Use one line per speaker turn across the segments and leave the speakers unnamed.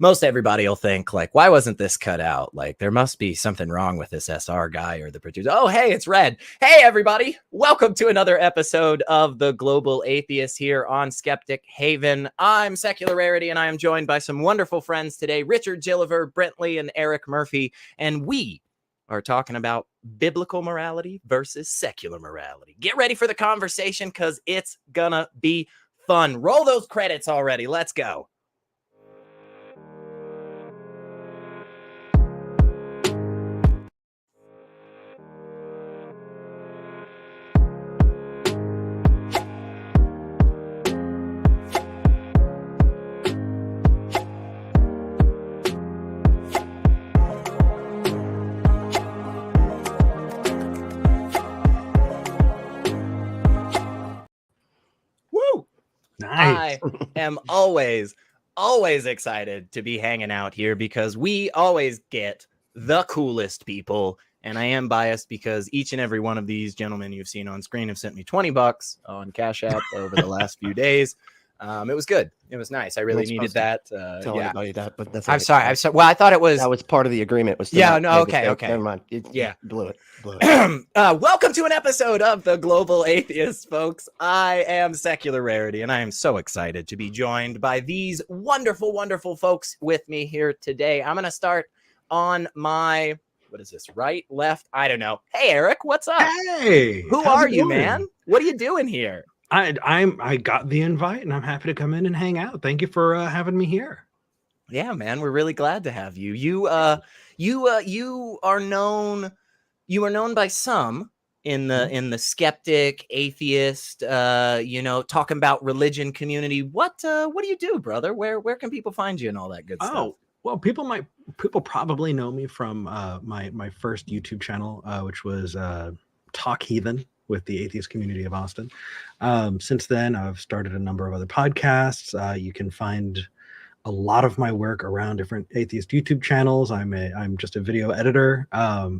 most everybody will think like, why wasn't this cut out? Like there must be something wrong with this SR guy or the producer. Oh, hey, it's Red. Hey, everybody. Welcome to another episode of the Global Atheists here on Skeptic Haven. I'm Secular Rarity, and I am joined by some wonderful friends today, Richard Gilliver, Brently, and Eric Murphy. And we are talking about biblical morality versus secular morality. Get ready for the conversation because it's gonna be fun. Roll those credits already. Let's go.
Nice.
I am always excited to be hanging out here because we always get the coolest people. And I am biased because each and every one of these gentlemen you've seen on screen have sent me $20 on Cash App over the last few days. It was good. It was nice. I really needed that.
Tell anybody that, but that's.
I'm sorry. Well, I thought it was.
That was part of the agreement. Was
okay.
Never mind. Blew it.
Welcome to an episode of the Global Atheists, folks. I am Secular Rarity, and I am so excited to be joined by these wonderful, wonderful folks with me here today. I'm going to start on my. What is this? Right, left? I don't know. Hey, Eric, what's up?
Hey,
who are you, man? What are you doing here?
I got the invite and I'm happy to come in and hang out. Thank you for having me here.
Yeah, man, we're really glad to have you. You are known by some in the skeptic, atheist, talking about religion community. What do you do, brother? Where can people find you and all that good stuff?
Oh, well, people probably know me from my first YouTube channel, which was Talk Heathen with the atheist community of Austin. Since then, I've started a number of other podcasts. You can find a lot of my work around different atheist YouTube channels. I'm just a video editor,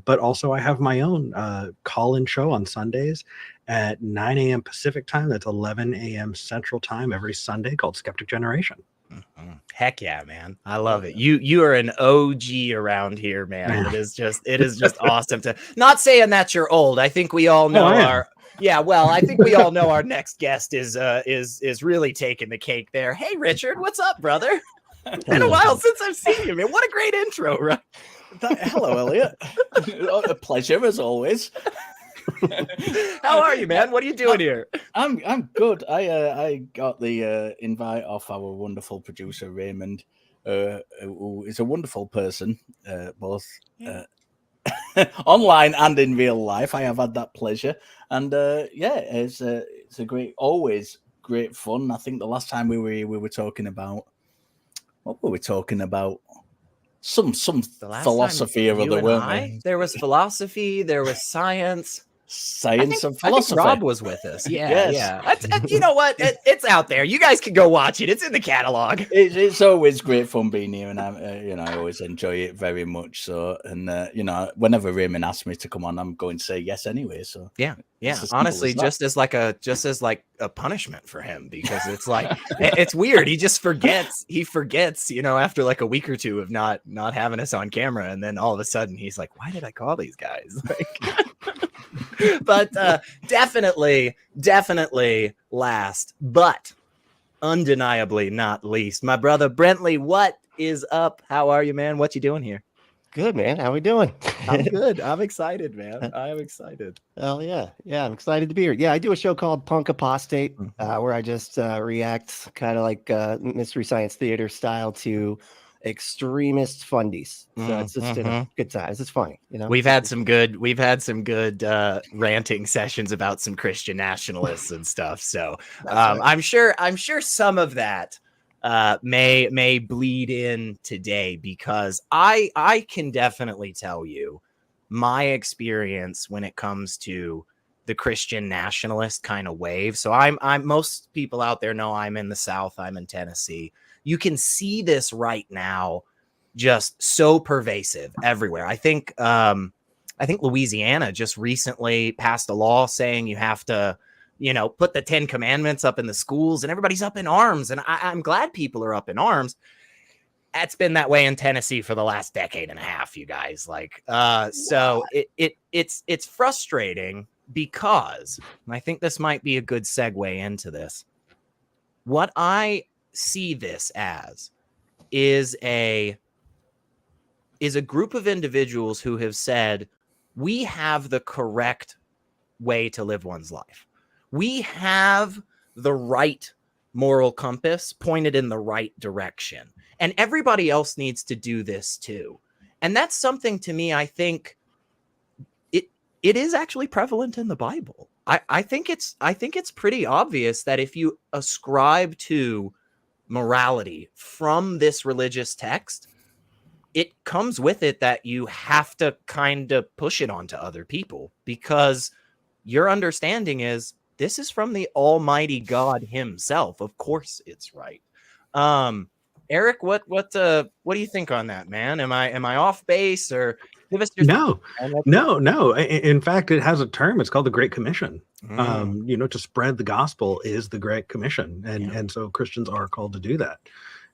but also I have my own call-in show on Sundays at 9 a.m. Pacific time. That's 11 a.m. Central time every Sunday, called Skeptic Generation.
Mm-hmm. Heck yeah, man. I love it. You are an OG around here, man. It is just awesome to not saying that you're old. I think we all know I think we all know our next guest is really taking the cake there. Hey Richard, what's up, brother? Been a while since I've seen you, man. What a great intro, right?
Hello, Elliot. A pleasure as always.
How are you, man? What are you doing here?
I'm good. I got the invite off our wonderful producer Raymond, who is a wonderful person, both online and in real life. I have had that pleasure, and it's a always great fun. I think the last time we were talking about what were we talking about? Some philosophy or other, weren't we?
There was philosophy. There was science.
Science and philosophy.
I think Rob was with us. Yeah. You know what? It's out there. You guys can go watch it. It's in the catalog.
It's always great fun being here, and I always enjoy it very much. So, and whenever Raymond asks me to come on, I'm going to say yes anyway. So
yeah. Honestly, just as like a punishment for him, because it's like it's weird. He just forgets. He forgets, after like a week or two of not having us on camera, and then all of a sudden he's like, "Why did I call these guys?" But definitely last, but undeniably not least, my brother Brently. What is up? How are you, man? What you doing here?
Good, man. How we doing?
I'm good. I'm excited, man. I'm excited.
Oh yeah. I'm excited to be here. Yeah, I do a show called Punk Apostate, where I just react kind of like Mystery Science Theater style to extremist fundies. So it's just a good time. It's just funny,
We've had some good ranting sessions about some Christian nationalists and stuff. So right. I'm sure some of that may bleed in today, because I can definitely tell you my experience when it comes to the Christian nationalist kind of wave. So I'm most people out there know I'm in the South. I'm in Tennessee. You can see this right now, just so pervasive everywhere. I think Louisiana just recently passed a law saying you have to, put the 10 Commandments up in the schools, and everybody's up in arms. And I'm glad people are up in arms. that's been that way in Tennessee for the last decade and a half, you guys. Like, so it's frustrating because, and I think this might be a good segue into this. What I see this as is a group of individuals who have said, we have the correct way to live one's life. We have the right moral compass pointed in the right direction. And everybody else needs to do this too. And that's something, to me, I think it is actually prevalent in the Bible. I think it's pretty obvious that if you ascribe to morality from this religious text, it comes with it that you have to kind of push it onto other people, because your understanding is this is from the Almighty God himself. Of course it's right. Eric, what do you think on that, man? Am I off base, or give us your
No. In fact, it has a term. It's called the Great Commission. To spread the gospel is the Great Commission, and so Christians are called to do that.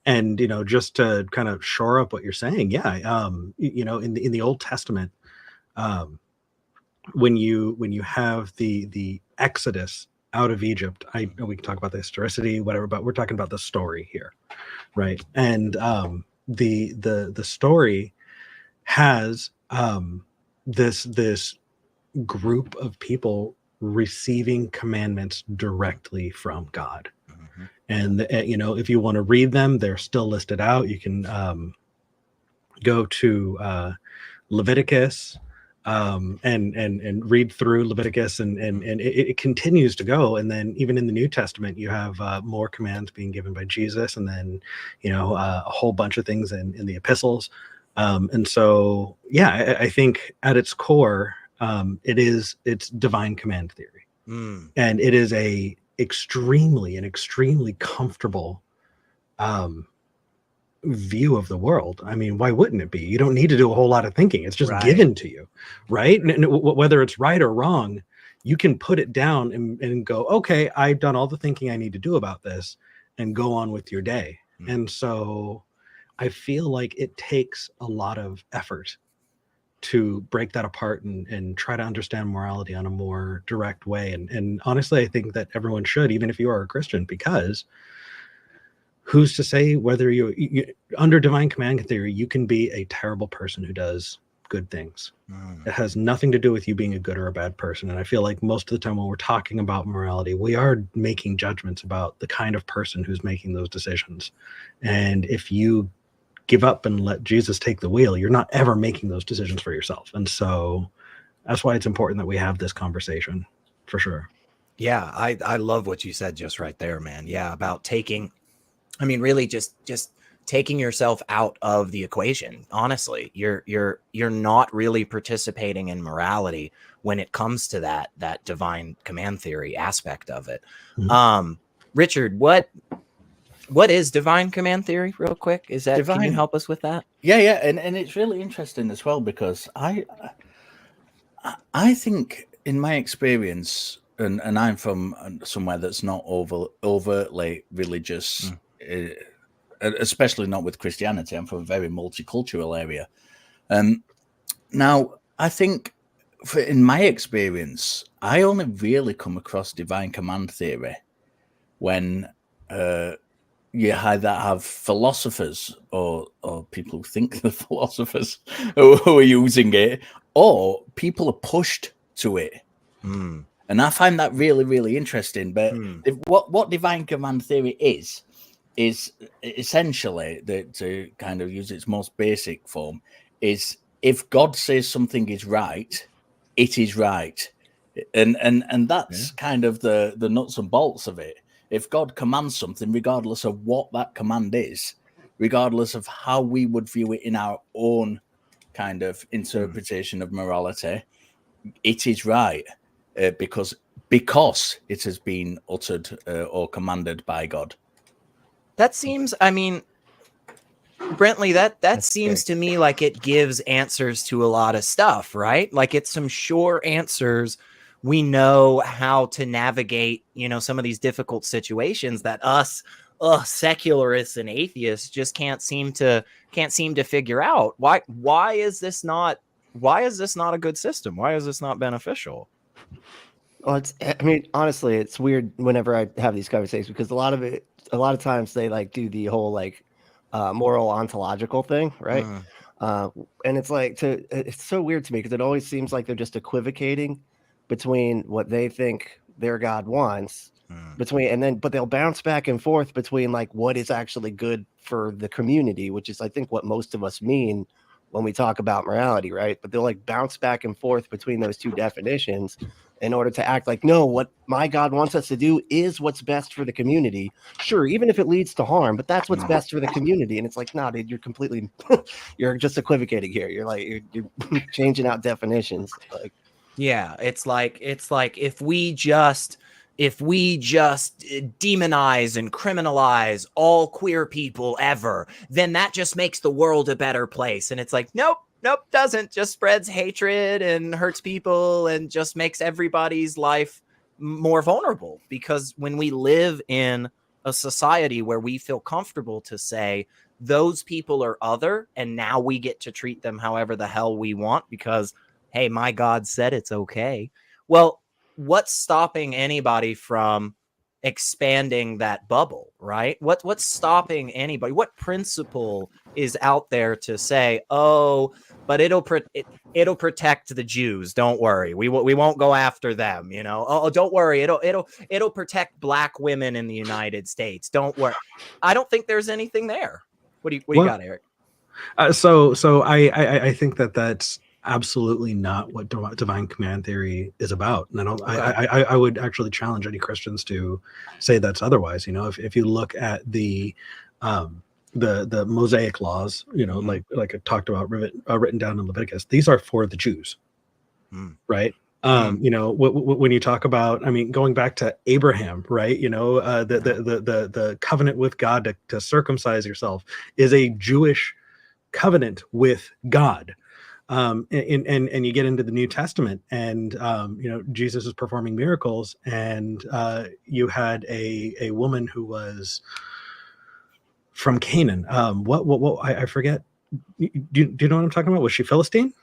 And just to kind of shore up what you're saying, in the Old Testament, when you have the Exodus out of Egypt, I know we can talk about the historicity, whatever, but we're talking about the story here, right? And the story has this group of people receiving commandments directly from God. And if you want to read them, they're still listed out. You can go to Leviticus and read through Leviticus, and it continues to go. And then even in the New Testament, you have more commands being given by Jesus, and then a whole bunch of things in the epistles. And so I think at its core, it's divine command theory, and it is a extremely comfortable view of the world. I mean, why wouldn't it be? You don't need to do a whole lot of thinking. It's just given to you, right? And whether it's right or wrong, you can put it down and go, okay, I've done all the thinking I need to do about this, and go on with your day. And so I feel like it takes a lot of effort to break that apart and try to understand morality on a more direct way. And honestly, I think that everyone should, even if you are a Christian, because who's to say whether you under divine command theory, you can be a terrible person who does good things. It has nothing to do with you being a good or a bad person. And I feel like most of the time when we're talking about morality, we are making judgments about the kind of person who's making those decisions. And if you give up and let Jesus take the wheel, you're not ever making those decisions for yourself. And so that's why it's important that we have this conversation, for sure.
Yeah, I love what you said just right there, man. Yeah, about really just taking yourself out of the equation. Honestly, you're not really participating in morality when it comes to that divine command theory aspect of it. Richard, what is divine command theory, real quick? Is that divine? Can you help us with that?
Yeah, and it's really interesting as well, because I think, in my experience, and I'm from somewhere that's not overtly religious, especially not with Christianity. I'm from a very multicultural area. Now, I think, in my experience, I only really come across divine command theory when you either have philosophers or people who think they're philosophers who are using it, or people are pushed to it. And I find that really, really interesting. But what divine command theory is essentially, to kind of use its most basic form, is if God says something is right, it is right. And that's kind of the nuts and bolts of it. If God commands something, regardless of what that command is, regardless of how we would view it in our own kind of interpretation of morality, it is right, because it has been uttered or commanded by God.
That seems, Brently, that seems to me like it gives answers to a lot of stuff, right? Like, it's some sure answers. We know how to navigate, some of these difficult situations that us secularists and atheists just can't seem to figure out. Why is this not a good system? Why is this not beneficial?
Well, I mean, honestly, it's weird whenever I have these conversations because a lot of times they like do the whole like moral ontological thing, right? And it's like it's so weird to me because it always seems like they're just equivocating between what they think their God wants but they'll bounce back and forth between like what is actually good for the community, which is I think what most of us mean when we talk about morality, right? But they'll like bounce back and forth between those two definitions in order to act like, no, what my God wants us to do is what's best for the community. Sure, even if it leads to harm, but that's what's best for the community. And it's like, no, dude, you're completely, you're just equivocating here. You're like, you're changing out definitions. Like,
yeah, it's like if we just demonize and criminalize all queer people ever, then that just makes the world a better place. And it's like, nope, doesn't. Just spreads hatred and hurts people and just makes everybody's life more vulnerable. Because when we live in a society where we feel comfortable to say those people are other, and now we get to treat them however the hell we want because, hey, my God said it's okay. Well, what's stopping anybody from expanding that bubble, right? What's stopping anybody? What principle is out there to say, oh, but it'll protect the Jews. Don't worry, we won't go after them. You know, oh, don't worry, it'll protect black women in the United States. Don't worry. I don't think there's anything there. What do you got, Eric?
So I think that's absolutely not what divine command theory is about, and I would actually challenge any Christians to say that's otherwise. You know, if you look at the Mosaic laws, you know, like I talked about, written down in Leviticus, these are for the Jews, right? You know, when you talk about, I mean, going back to Abraham, right? You know, the covenant with God to circumcise yourself is a Jewish covenant with God. And you get into the New Testament, and you know, Jesus is performing miracles, and you had a woman who was from Canaan. I forget. Do you know what I'm talking about? Was she Philistine?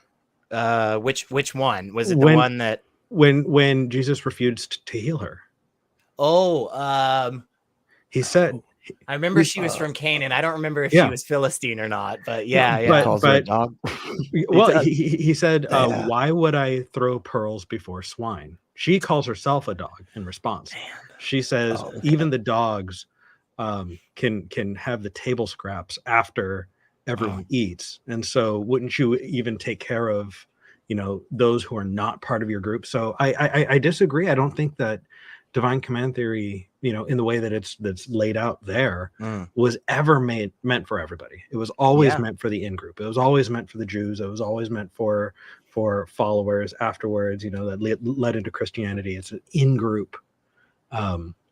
Which one was it? The one that
when Jesus refused to heal her? He said.
I remember she was from Canaan. I don't remember if she was Philistine or not, but yeah.
Calls her a dog.
Well, he said, why would I throw pearls before swine? She calls herself a dog in response. Man. She says, even the dogs can have the table scraps after everyone eats. And so wouldn't you even take care of, you know, those who are not part of your group? So I disagree. I don't think that divine command theory, you know, in the way that that's laid out there, was ever meant for everybody. It was always meant for the in-group. It was always meant for the Jews. It was always meant for followers afterwards, you know, that led into Christianity. It's an in-group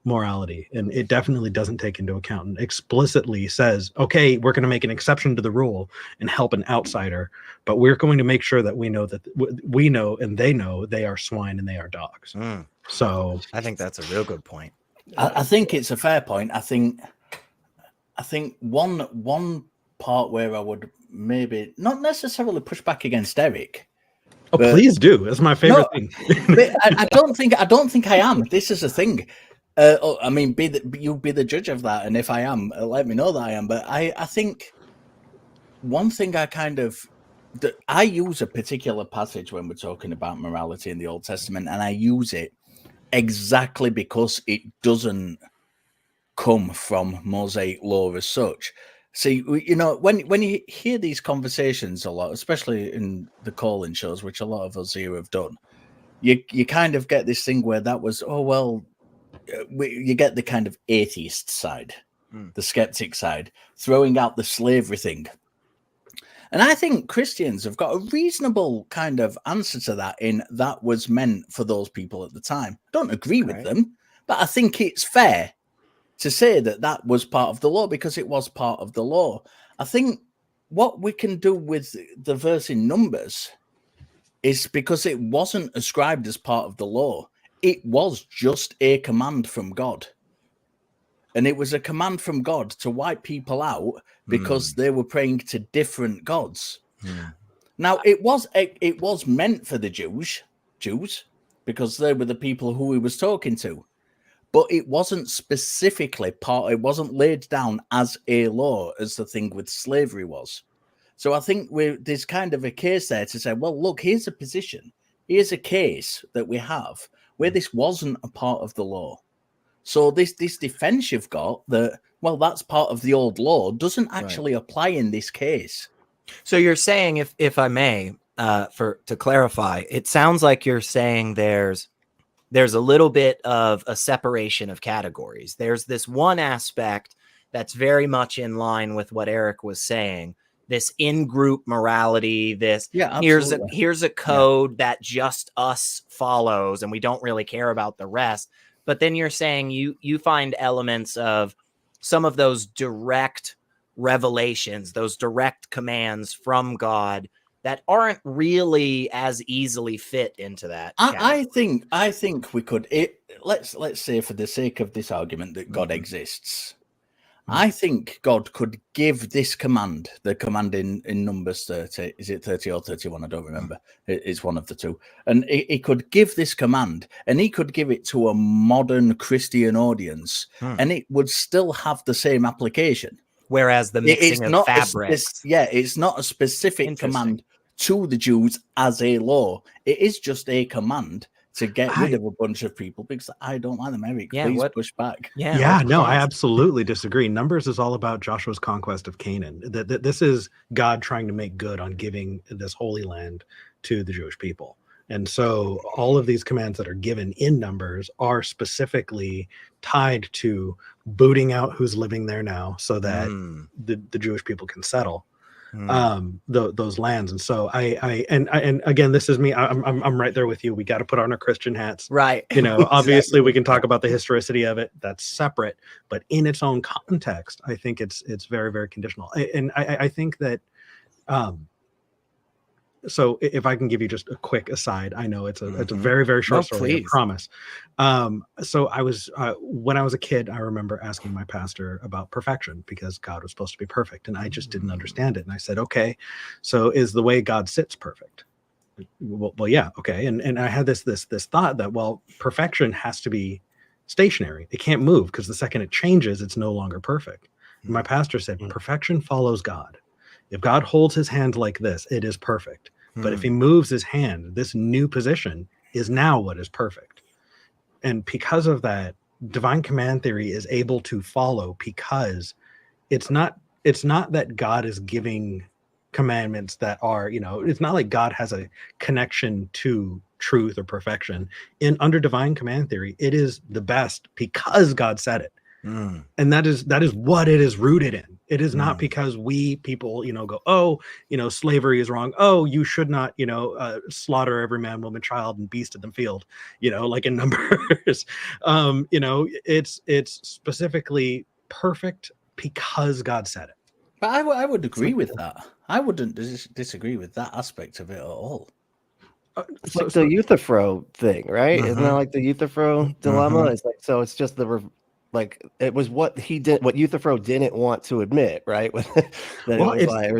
morality, and it definitely doesn't take into account and explicitly says, okay, we're going to make an exception to the rule and help an outsider, but we're going to make sure that we know that we know and they know they are swine and they are dogs. So
I think that's a real good point.
I think it's a fair point. I think one part where I would maybe not necessarily push back against Eric.
Oh, please do. That's my favorite thing.
But I don't think I am. This is a thing. I mean, you be the judge of that, and if I am, let me know that I am. But I think one thing I use a particular passage when we're talking about morality in the Old Testament, and I use it exactly because it doesn't come from Mosaic law as such. See, you know, when you hear these conversations a lot, especially in the call-in shows, which a lot of us here have done, you kind of get this thing where that was, oh, well, you get the kind of atheist side, the skeptic side, throwing out the slavery thing. And I think Christians have got a reasonable kind of answer to that in that was meant for those people at the time. I don't agree with them, but I think it's fair to say that that was part of the law because it was part of the law. I think what we can do with the verse in Numbers is because it wasn't ascribed as part of the law. It was just a command from God. and it was a command from God to wipe people out because they were praying to different gods. Now, it was meant for the Jews, because they were the people who he was talking to, but it wasn't specifically it wasn't laid down as a law as the thing with slavery was. So I think there's kind of a case there to say, well, look, here's a position, here's a case that we have where this wasn't a part of the law. So this defense you've got that, well, that's part of the old law doesn't actually apply in this case.
So you're saying, if I may, to clarify, it sounds like you're saying there's a little bit of a separation of categories. There's this one aspect that's very much in line with what Eric was saying, this in-group morality, here's a code that just us follows and we don't really care about the rest. But then you're saying you find elements of some of those direct revelations, those direct commands from God that aren't really as easily fit into that.
I think we could. Let's say, for the sake of this argument, that God exists. I think God could give this command, the command in Numbers 30. Is it 30 or 31? I don't remember. It's one of the two. And he could give this command, and he could give it to a modern Christian audience, and it would still have the same application.
Whereas the mixing of fabrics.
It's not a specific command to the Jews as a law. It is just a command to get rid of a bunch of people because I don't like them, Eric. Please push back.
I absolutely disagree. Numbers is all about Joshua's conquest of Canaan. This is God trying to make good on giving this holy land to the Jewish people. And so all of these commands that are given in Numbers are specifically tied to booting out who's living there now so that the Jewish people can settle those lands. And so I again, this is me. I'm right there with you. We got to put on our Christian hats,
right?
You know, obviously we can talk about the historicity of it. That's separate, but in its own context, I think it's very, very conditional. And I think that, so if I can give you just a quick aside, I know it's a very, very short story, I promise. So I was, when I was a kid, I remember asking my pastor about perfection because God was supposed to be perfect and I just didn't understand it. And I said, okay, so is the way God sits perfect? Well, yeah. Okay. And I had this thought that, well, perfection has to be stationary. It can't move because the second it changes, it's no longer perfect. And my pastor said, perfection follows God. If God holds his hand like this, it is perfect. But if he moves his hand, this new position is now what is perfect. And because of that, divine command theory is able to follow because it's not that God is giving commandments that are, you know, it's not like God has a connection to truth or perfection. Under divine command theory, it is the best because God said it. And that is what it is rooted in. It is not because we people, you know, go, oh, you know, slavery is wrong. Oh, you should not, you know, slaughter every man, woman, child, and beast of the field, you know, like in Numbers. You know, it's specifically perfect because God said it.
But I would agree with that. I wouldn't disagree with that aspect of it at all.
It's like the Euthyphro thing, right? Isn't that like the Euthyphro dilemma? It's like, so it's just like it was what he did, what Euthyphro didn't want to admit, right? Or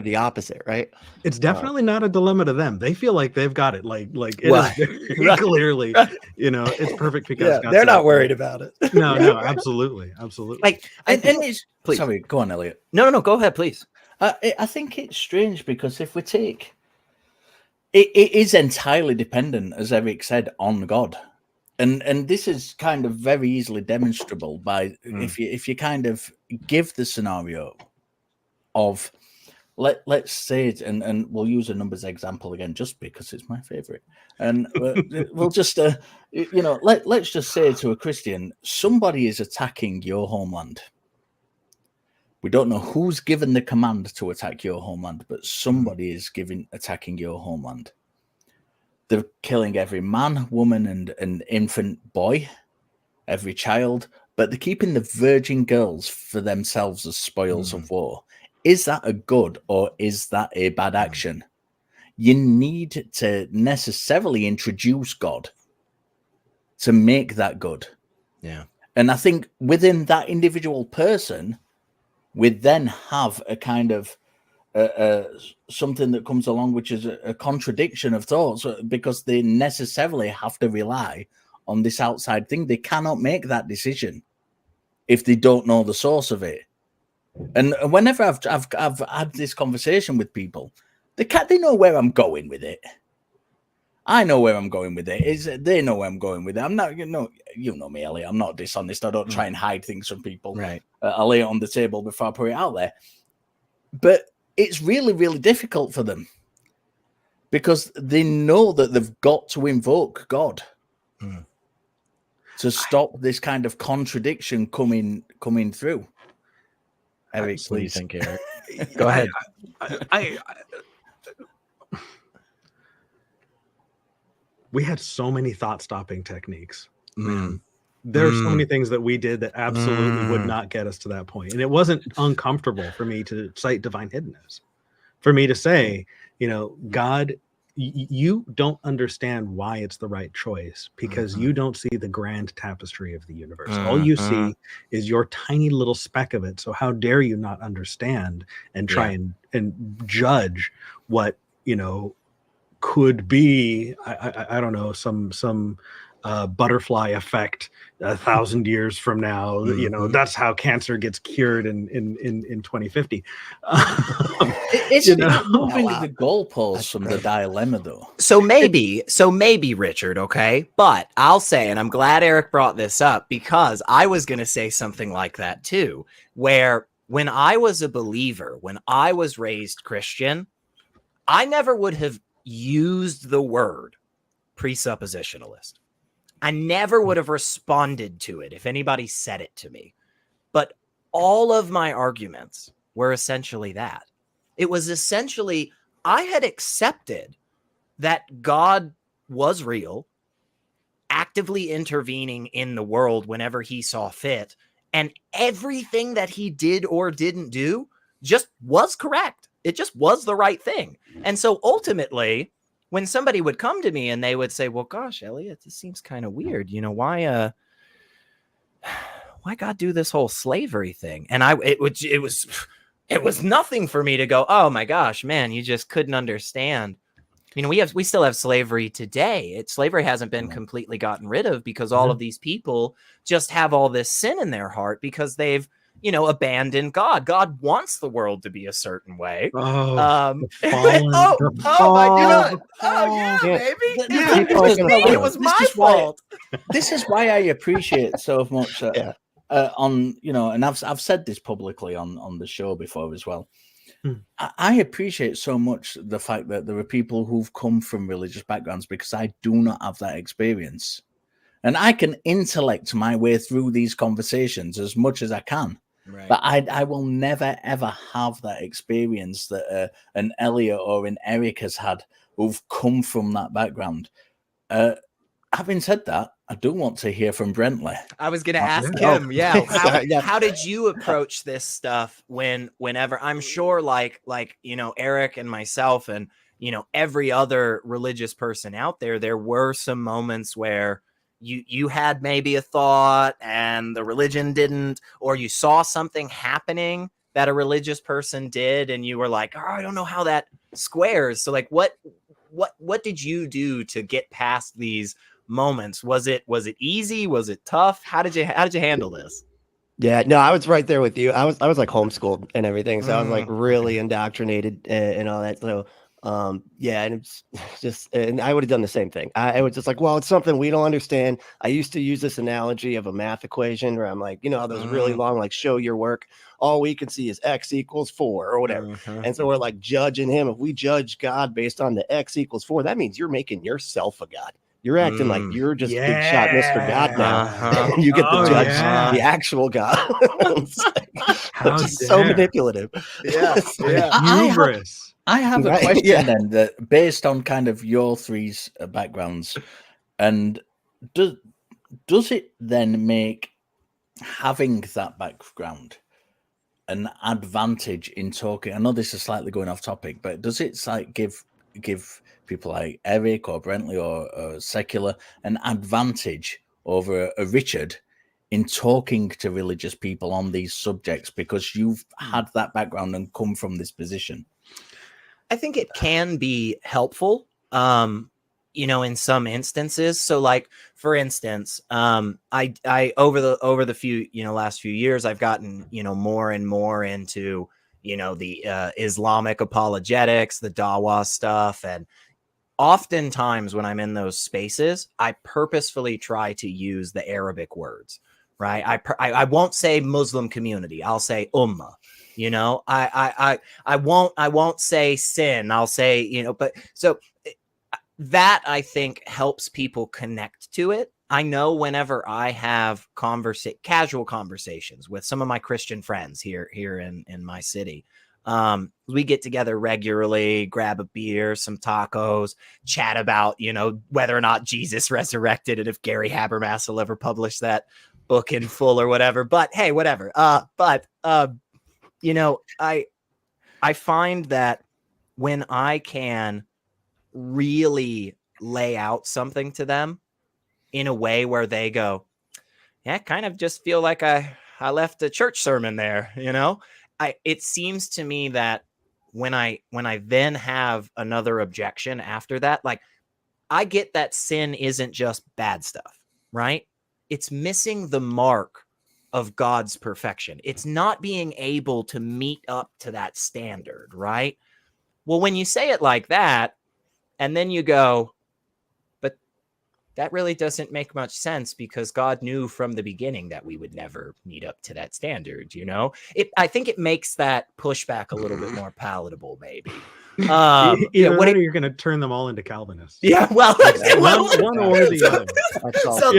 the opposite, right?
It's definitely not a dilemma to them. They feel like they've got it. Like it is very clearly, you know, it's perfect because
they're not worried about it.
No, absolutely.
Like,
please. Sorry, go on, Elliot.
No, go ahead, please.
I think it's strange because if we take it is entirely dependent, as Eric said, on God. And this is kind of very easily demonstrable by if you kind of give the scenario of let's say it, and we'll use a Numbers example again just because it's my favorite, and we'll just you know, let's just say to a Christian, somebody is attacking your homeland. We don't know who's given the command to attack your homeland, but somebody is attacking your homeland. They're killing every man, woman, and infant boy, every child, but they're keeping the virgin girls for themselves as spoils of war. Is that a good or is that a bad action? You need to necessarily introduce God to make that good.
Yeah.
And I think within that individual person, we then have a kind of something that comes along, which is a contradiction of thoughts, because they necessarily have to rely on this outside thing. They cannot make that decision if they don't know the source of it. And whenever I've had this conversation with people, they know where I'm going with it. I know where I'm going with it. They know where I'm going with it. I'm not, you know me, Elliot. I'm not dishonest. I don't try and hide things from people.
Right.
I lay it on the table before I put it out there. But it's really, really difficult for them because they know that they've got to invoke God to stop this kind of contradiction coming through. Eric,
What do you
please.
think, Eric? Go ahead.
We had so many thought-stopping techniques.
Mm.
There are so many things that we did that absolutely would not get us to that point. And it wasn't uncomfortable for me to cite divine hiddenness, for me to say, God, you don't understand why it's the right choice because you don't see the grand tapestry of the universe. All you see is your tiny little speck of it. So how dare you not understand and try and judge what, could be, I don't know, some butterfly effect 1,000 years from now. That's how cancer gets cured in 2050.
It's moving the goalposts from the dilemma, though.
So maybe Richard, okay, but I'll say, and I'm glad Eric brought this up because I was going to say something like that too, where when I was a believer, when I was raised Christian, I never would have used the word presuppositionalist. I never would have responded to it if anybody said it to me. But all of my arguments were essentially that. It was essentially, I had accepted that God was real, actively intervening in the world whenever he saw fit, and everything that he did or didn't do just was correct. It just was the right thing. And so ultimately, when somebody would come to me and they would say, well, gosh, Elliot, this seems kind of weird. Why God do this whole slavery thing? And it was nothing for me to go, oh my gosh, man, you just couldn't understand. We still have slavery today. Slavery hasn't been completely gotten rid of because all of these people just have all this sin in their heart because they've, abandoned God. God wants the world to be a certain way. My God. Baby. It was my fault.
This is why I appreciate so much and I've said this publicly on the show before as well. I appreciate so much the fact that there are people who've come from religious backgrounds because I do not have that experience. And I can intellect my way through these conversations as much as I can. Right. But I will never, ever have that experience that an Elliot or an Eric has had who've come from that background. Having said that, I do want to hear from Brently.
I was going to ask him, how did you approach this stuff whenever I'm sure like Eric and myself and, every other religious person out there were some moments where you had maybe a thought and the religion didn't, or you saw something happening that a religious person did and you were like, oh, I don't know how that squares. So like, what did you do to get past these moments? Was it easy? Was it tough? How did you handle this?
Yeah, no, I was right there with you. I was like homeschooled and everything. So I was like really indoctrinated and all that. So and it's just, and I would have done the same thing. I was just like, well, it's something we don't understand. I used to use this analogy of a math equation where I'm like, those really long, like show your work. All we can see is X equals 4 or whatever. And so we're like judging him. If we judge God based on the X equals 4, that means you're making yourself a God. You're acting like you're just big shot Mr. God now. You get to judge the actual God. Which is so manipulative.
Hubris.
I have a question then that based on kind of your three's backgrounds, and does it then make having that background an advantage in talking? I know this is slightly going off topic, but does it like give people like Eric or Brently or Secular an advantage over a Richard in talking to religious people on these subjects, because you've had that background and come from this position?
I think it can be helpful, in some instances. So like, for instance, I over the few, last few years, I've gotten, more and more into, the Islamic apologetics, the Dawa stuff. And oftentimes when I'm in those spaces, I purposefully try to use the Arabic words, right? I won't say Muslim community. I'll say ummah. I won't say sin. I'll say, but so that I think helps people connect to it. I know whenever I have casual conversations with some of my Christian friends here in my city, we get together regularly, grab a beer, some tacos, chat about, whether or not Jesus resurrected and if Gary Habermas will ever publish that book in full or whatever. But hey, whatever. I find that when I can really lay out something to them in a way where they go, yeah, I kind of just feel like I left a church sermon there, it seems to me that when I then have another objection after that, like, I get that sin isn't just bad stuff, right? It's missing the mark of God's perfection. It's not being able to meet up to that standard, right? Well, when you say it like that, and then you go, but that really doesn't make much sense because God knew from the beginning that we would never meet up to that standard, I think it makes that pushback a little bit more palatable, maybe.
Either that or you're going to turn them all into Calvinists.
Yeah, well,
one or the other.
So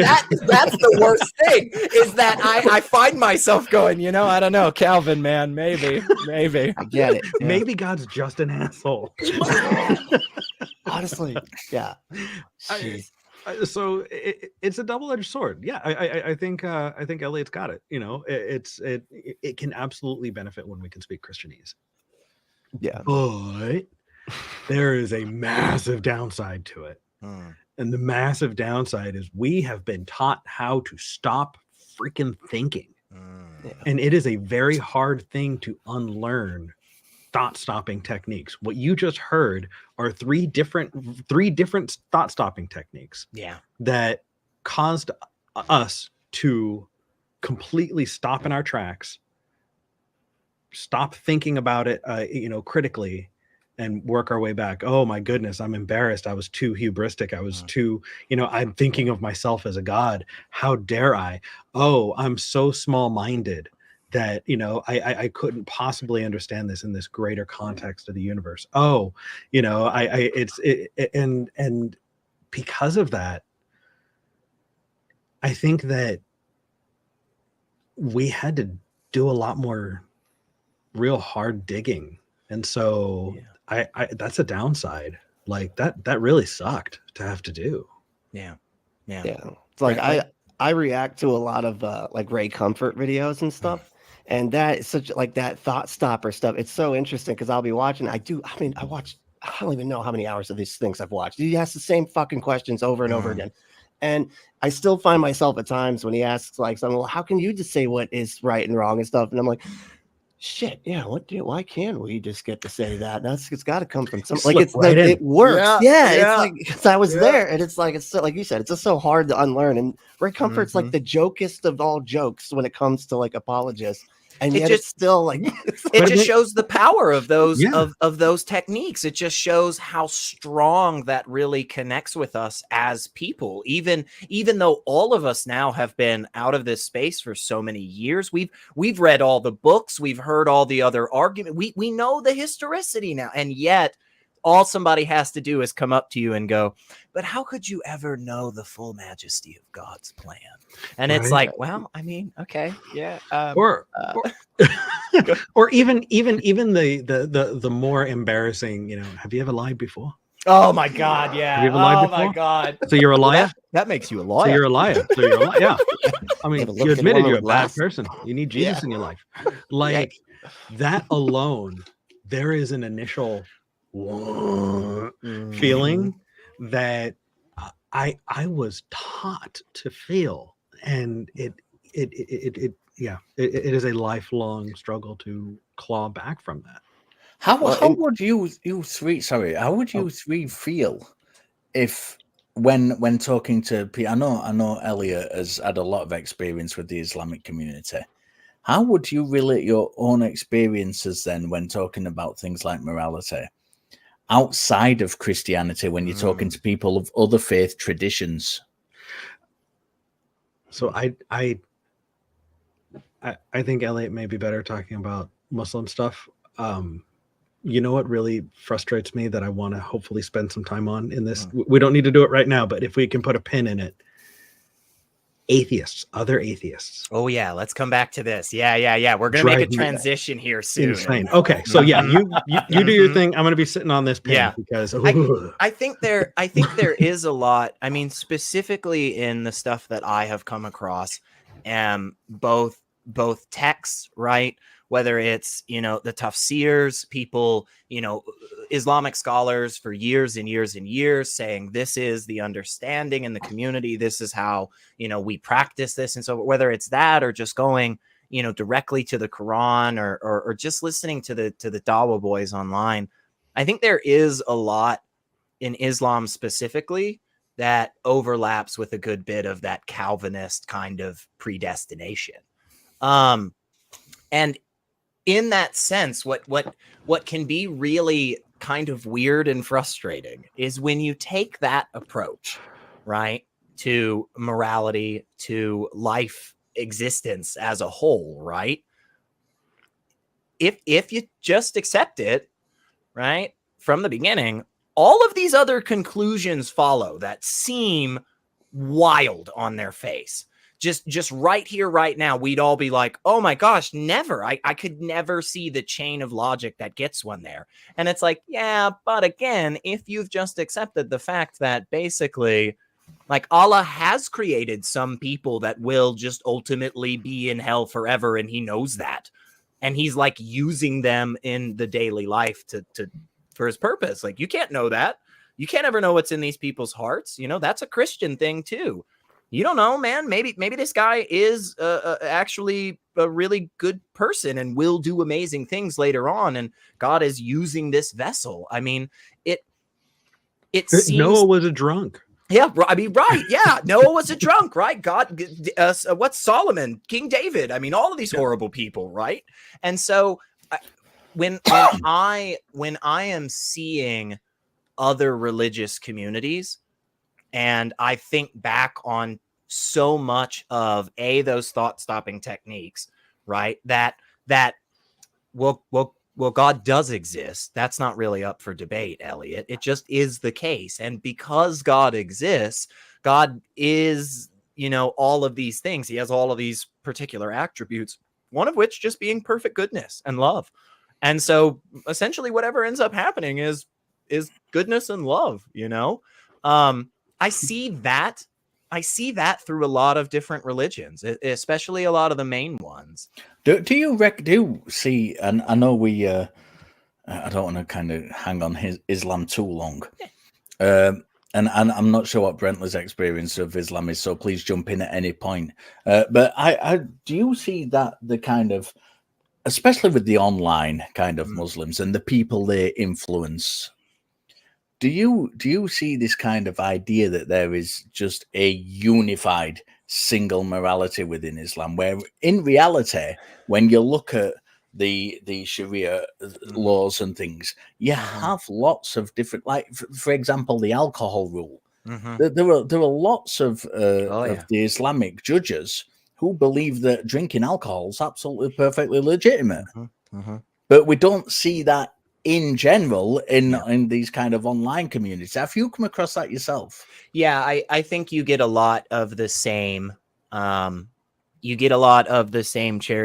that's the worst thing, is that I find myself going, I don't know, Calvin, man, maybe.
I get it. Yeah.
Maybe God's just an asshole.
Honestly, yeah.
So it's a double-edged sword. Yeah, I think Elliot's got it. It can absolutely benefit when we can speak Christianese.
Yeah,
but there is a massive downside to it. And the massive downside is we have been taught how to stop freaking thinking. And it is a very hard thing to unlearn thought-stopping techniques. What you just heard are three different thought-stopping techniques.
Yeah.
That caused us to completely stop in our tracks, stop thinking about it, critically, and work our way back. Oh my goodness, I'm embarrassed. I was too hubristic. I was too, I'm thinking of myself as a god. How dare I? Oh, I'm so small-minded that, I couldn't possibly understand this in this greater context of the universe. Oh, and because of that, I think that we had to do a lot more real hard digging. And so I that's a downside. Like that really sucked to have to do.
Yeah.
It's like I react to a lot of like Ray Comfort videos and stuff. And that is such like that thought stopper stuff. It's so interesting because I'll be watching. I don't even know how many hours of these things I've watched. He asks the same fucking questions over and over again. And I still find myself at times when he asks like something, well, how can you just say what is right and wrong and stuff? And I'm like, shit, yeah. Why can't we just get to say that? It's got to come from something. Like it works. Yeah. It's like, because I was there, and it's like, it's so, like you said, it's just so hard to unlearn. And Ray Comfort's like the jokest of all jokes when it comes to like apologists. And yet it's still like
it just shows the power of those of those techniques. It just shows how strong that really connects with us as people. Even though all of us now have been out of this space for so many years, we've read all the books, we've heard all the other arguments, we know the historicity now, and yet all somebody has to do is come up to you and go, but how could you ever know the full majesty of God's plan? And it's like, well, I mean, okay, yeah.
Or even the more embarrassing, have you ever lied before?
Oh my God, yeah.
Have you ever lied before?
My God.
So you're a liar?
That makes you a liar.
So you're a liar. Yeah. I mean, you admitted you're a bad person. You need Jesus in your life. Like that alone, there is an initial feeling that I was taught to feel, and it is a lifelong struggle to claw back from that.
How
Well,
would you three? Sorry, how would you three feel if when talking to people? I know Elliot has had a lot of experience with the Islamic community. How would you relate your own experiences then when talking about things like morality outside of Christianity when you're talking to people of other faith traditions?
So I think Elliot may be better talking about Muslim stuff. You know what really frustrates me that I want to hopefully spend some time on in this? We don't need to do it right now, but if we can put a pin in it. Atheists, other atheists.
Oh yeah, let's come back to this. Yeah. We're gonna make a transition here soon.
Insane. Okay, so yeah, you do your thing. I'm gonna be sitting on this pin because
I think there is a lot. I mean, specifically in the stuff that I have come across, both texts, right? Whether it's, the tafsirs, people, Islamic scholars for years and years and years saying this is the understanding in the community. This is how, we practice this. And so whether it's that or just going, directly to the Quran or just listening to the Dawa boys online, I think there is a lot in Islam specifically that overlaps with a good bit of that Calvinist kind of predestination. And in that sense, what can be really kind of weird and frustrating is when you take that approach, right, to morality, to life existence as a whole, right? If you just accept it, right, from the beginning, all of these other conclusions follow that seem wild on their face. Just right here, right now, we'd all be like, oh my gosh, never. I could never see the chain of logic that gets one there. And it's like, yeah, but again, if you've just accepted the fact that basically, like, Allah has created some people that will just ultimately be in hell forever, and he knows that. And he's like using them in the daily life to for his purpose. Like, you can't know that. You can't ever know what's in these people's hearts. That's a Christian thing too. You don't know, man. Maybe this guy is actually a really good person and will do amazing things later on. And God is using this vessel. I mean, it seems
Noah was a drunk.
Yeah, I mean, right. Yeah, Noah was a drunk, right? God, what's Solomon, King David? I mean, all of these horrible people, right? And so when I am seeing other religious communities, and I think back on so much of those thought-stopping techniques, right? That well, God does exist. That's not really up for debate, Elliot. It just is the case. And because God exists, God is, all of these things. He has all of these particular attributes, one of which just being perfect goodness and love. And so essentially whatever ends up happening is goodness and love, I see that through a lot of different religions, especially a lot of the main ones.
Do you see? And I know we, I don't want to kind of hang on Islam too long, and I'm not sure what Brently's experience of Islam is, so please jump in at any point. But I do you see that the kind of, especially with the online kind of Muslims and the people they influence? Do you see this kind of idea that there is just a unified single morality within Islam, where in reality, when you look at the Sharia laws and things, you have lots of different, like for example, the alcohol rule. There are lots of the Islamic judges who believe that drinking alcohol is absolutely perfectly legitimate, but we don't see that in general in these kind of online communities. Have you come across that yourself?
Yeah, I think you get a lot of the same cherry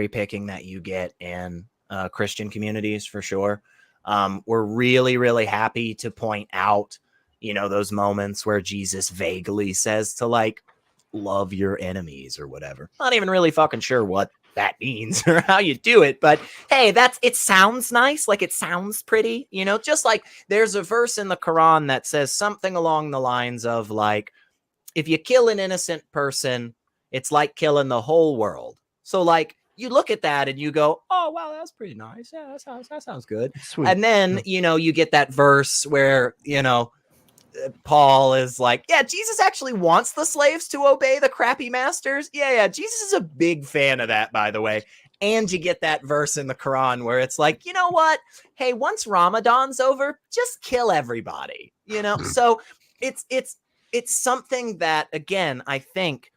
picking that you get in Christian communities, for sure. We're really, really happy to point out, those moments where Jesus vaguely says to like love your enemies or whatever. Not even really fucking sure what that means or how you do it, but hey, it sounds nice, like it sounds pretty, just like there's a verse in the Quran that says something along the lines of like, if you kill an innocent person, it's like killing the whole world. So like you look at that and you go, oh, wow, that's pretty nice. Yeah, that sounds good.
Sweet.
And then, you get that verse where, Paul is like, yeah, Jesus actually wants the slaves to obey the crappy masters. Yeah. Jesus is a big fan of that, by the way. And you get that verse in the Quran where it's like, you know what? Hey, once Ramadan's over, just kill everybody, So it's something that, again, I think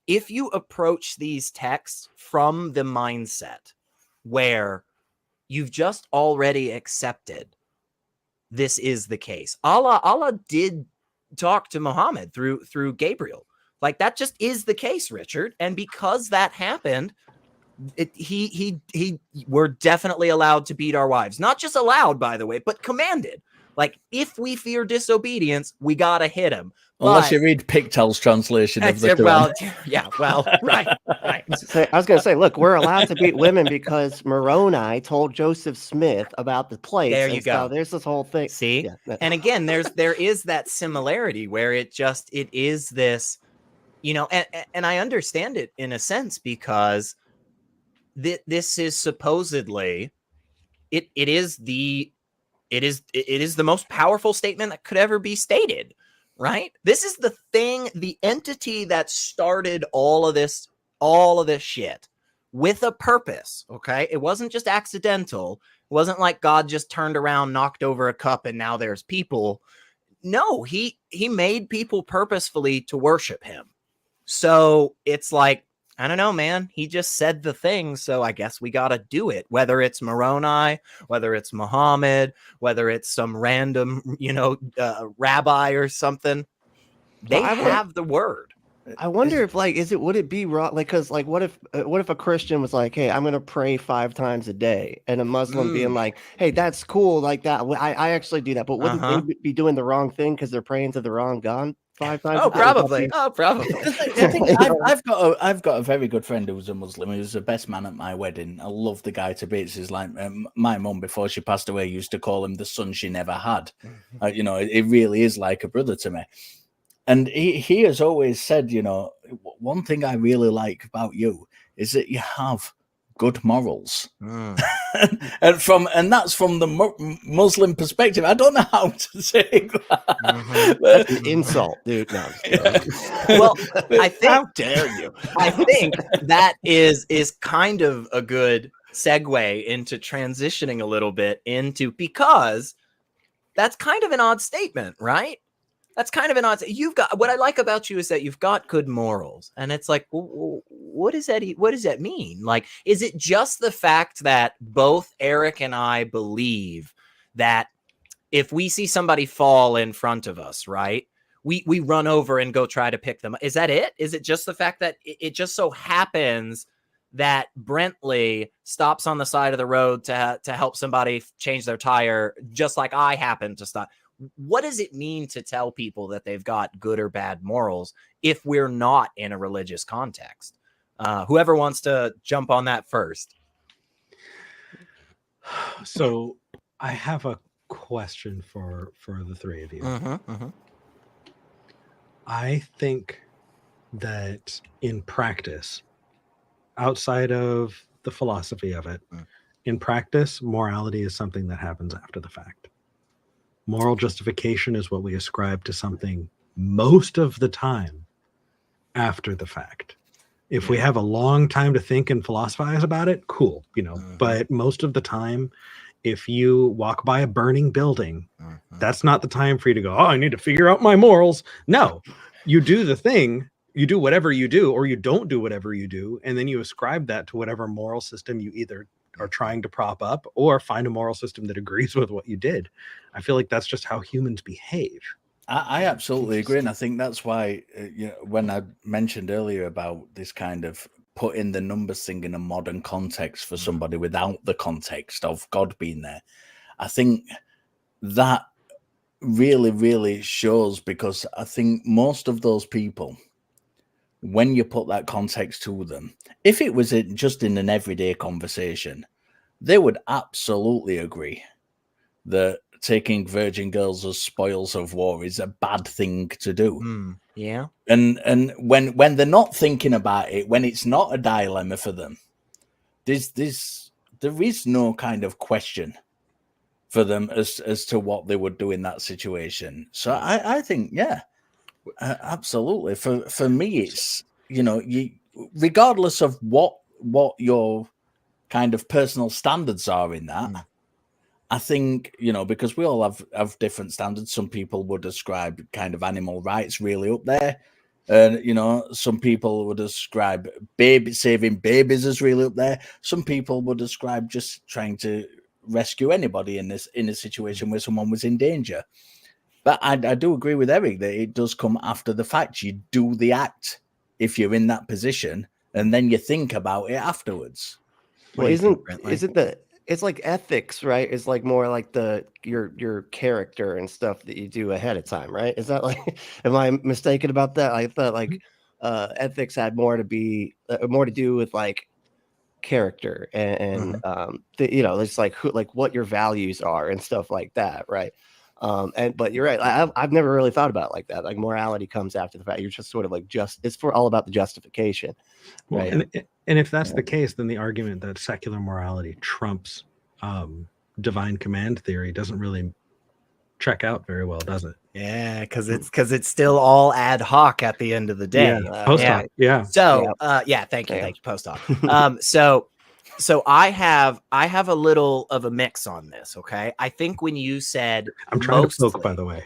if you approach these texts from the mindset where you've just already accepted this is the case. Allah did talk to Muhammad through Gabriel. Like that just is the case, Richard. And because that happened, we're definitely allowed to beat our wives. Not just allowed, by the way, but commanded. Like if we fear disobedience, we gotta hit him.
Unless you read Pictel's translation of the Quran.
Right.
I was going to say, look, we're allowed to beat women because Moroni told Joseph Smith about the plates.
There you go.
So there's this whole thing.
See?
Yeah.
And again, there is that similarity where it is this, and I understand it in a sense because this is supposedly it is the most powerful statement that could ever be stated, right? This is the thing, the entity that started all of this shit with a purpose, okay? It wasn't just accidental. It wasn't like God just turned around, knocked over a cup, and now there's people. No, he made people purposefully to worship him. So it's like, I don't know, man. He just said the thing, so I guess we got to do it. Whether it's Moroni, whether it's Muhammad, whether it's some random, rabbi or something, they have the word.
I wonder if would it be wrong? Like, cause what if a Christian was like, hey, I'm going to pray 5 times a day, and a Muslim being like, hey, that's cool. Like that. I actually do that, but wouldn't they be doing the wrong thing? Cause they're praying to the wrong God 5 times.
Oh, probably.
I've got a very good friend who's a Muslim. He was the best man at my wedding. I love the guy to bits. He's like my mum before she passed away used to call him the son she never had. It really is like a brother to me. And he has always said, one thing I really like about you is that you have good morals. and that's from the Muslim perspective. I don't know how to say that.
That's an insult, dude. No,
well, I think,
how dare you?
I think that is kind of a good segue into transitioning a little bit into, because that's kind of an odd statement, right? That's kind of an odd. What I like about you is that you've got good morals, and it's like, well, what does that mean? Like, is it just the fact that both Eric and I believe that if we see somebody fall in front of us, right, we run over and go try to pick them up? Is that it? Is it just the fact that it just so happens that Brently stops on the side of the road to help somebody change their tire, just like I happen to stop? What does it mean to tell people that they've got good or bad morals if we're not in a religious context? Whoever wants to jump on that first.
So I have a question for the three of you. I think that in practice, outside of the philosophy of it, in practice, morality is something that happens after the fact. Moral justification is what we ascribe to something most of the time after the fact. If we have a long time to think and philosophize about it, cool, but most of the time, if you walk by a burning building, that's not the time for you to go, oh, I need to figure out my morals. No, you do the thing, you do whatever you do, or you don't do whatever you do, and then you ascribe that to whatever moral system you either are trying to prop up or find a moral system that agrees with what you did. I feel like that's just how humans behave.
I absolutely agree. And I think that's why, when I mentioned earlier about this kind of putting the numbers thing in a modern context for somebody without the context of God being there, I think that really, really shows, because I think most of those people, when you put that context to them, if it was just in an everyday conversation, they would absolutely agree that taking virgin girls as spoils of war is a bad thing to do.
Yeah.
And when they're not thinking about it, when it's not a dilemma for them, there is no kind of question for them as to what they would do in that situation. So I think, yeah, absolutely. For me, it's, you, regardless of what your kind of personal standards are in that, I think, because we all have different standards. Some people would describe kind of animal rights really up there. And, some people would describe saving babies as really up there. Some people would describe just trying to rescue anybody in a situation where someone was in danger. But I do agree with Eric that it does come after the fact. You do the act if you're in that position, and then you think about it afterwards.
Well, isn't it's like ethics, right? It's like more like your character and stuff that you do ahead of time, right? Is that like, am I mistaken about that? I thought like ethics had more to do with like character and it's like what your values are and stuff like that, right? But you're right. I've never really thought about it like that. Like morality comes after the fact. You're just sort of like it's all about the justification, right?
Well, and if that's the case, then the argument that secular morality trumps divine command theory doesn't really check out very well, does it?
Yeah, because it's still all ad hoc at the end of the day.
Post hoc. Yeah.
So thank you, post hoc. So I have a little of a mix on this. Okay, I think when you said
I'm trying to poke, by the way.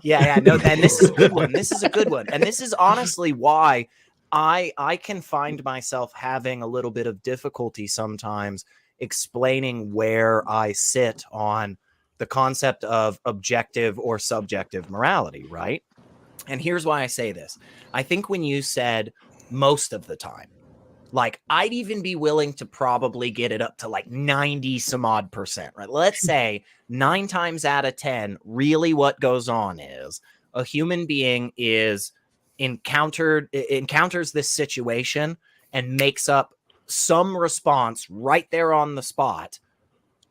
Yeah. No, and this is a good one. This is a good one, and this is honestly why I can find myself having a little bit of difficulty sometimes explaining where I sit on the concept of objective or subjective morality, right? And here's why I say this. I think when you said most of the time, like I'd even be willing to probably get it up to like 90 some odd percent, right? Let's say 9 times out of 10, really what goes on is a human being encounters this situation and makes up some response right there on the spot.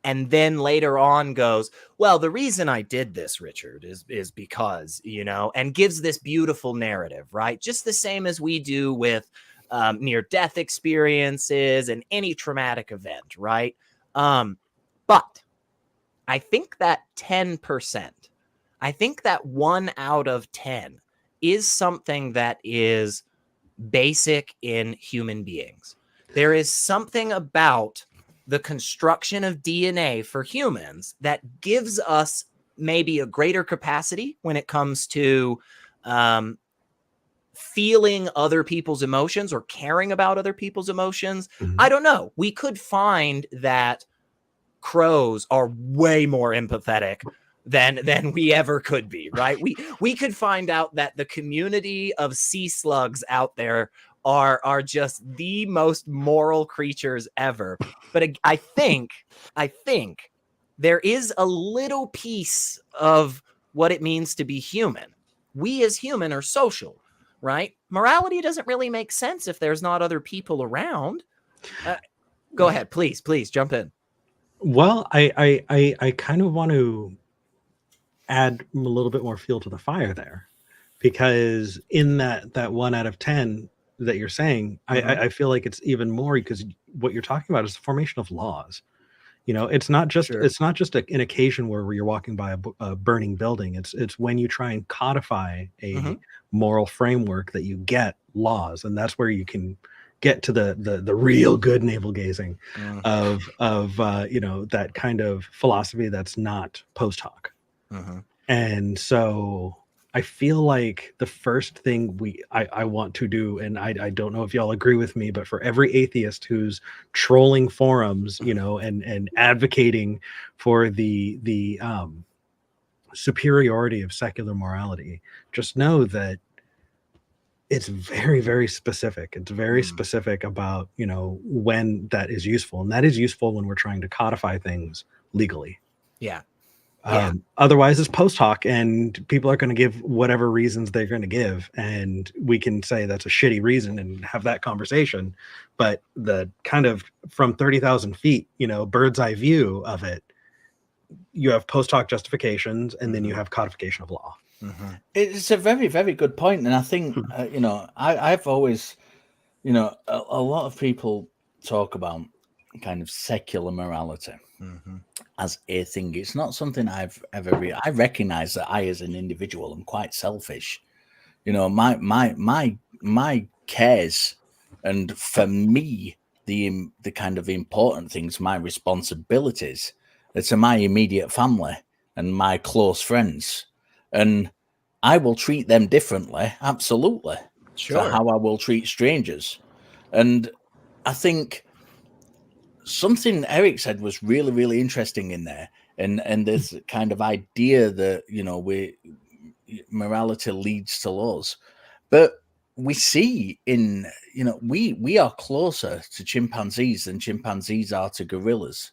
And then later on goes, well, the reason I did this, Richard, is because, and gives this beautiful narrative, right? Just the same as we do with near-death experiences and any traumatic event, right? But I think that 10%, I think that 1 out of 10 is something that is basic in human beings. There is something about the construction of DNA for humans that gives us maybe a greater capacity when it comes to feeling other people's emotions or caring about other people's emotions. Mm-hmm. I don't know. We could find that crows are way more empathetic than we ever could be, right? We could find out that the community of sea slugs out there are just the most moral creatures ever. But I think there is a little piece of what it means to be human. We as human are social, right? Morality doesn't really make sense if there's not other people around. Go ahead, please jump in.
Well, I kind of want to add a little bit more fuel to the fire there, because in that 1 out of 10 that you're saying, mm-hmm. I feel like it's even more, because what you're talking about is the formation of laws. It's not just an occasion where you're walking by a burning building. It's when you try and codify a mm-hmm. moral framework that you get laws, and that's where you can get to the real good navel gazing mm-hmm. of that kind of philosophy that's not post hoc. Mm-hmm. And so I feel like the first thing I want to do, and I don't know if y'all agree with me, but for every atheist who's trolling forums, and advocating for the superiority of secular morality, just know that it's very, very specific. It's very specific about, when that is useful. And that is useful when we're trying to codify things legally.
Yeah.
Otherwise it's post hoc, and people are going to give whatever reasons they're going to give, and we can say that's a shitty reason and have that conversation. But the kind of from 30,000 feet, bird's eye view of it, you have post hoc justifications, and then you have codification of law.
It's a very, very good point. And I think, I've always, a lot of people talk about kind of secular morality as a thing. It's not something I've ever I recognize that I, as an individual, am quite selfish. My cares, and for me, the kind of important things, my responsibilities, are to my immediate family and my close friends, and I will treat them differently, absolutely, to how I will treat strangers. And I think something Eric said was really, really interesting in there, and this kind of idea that morality leads to laws, but we see in we are closer to chimpanzees than chimpanzees are to gorillas,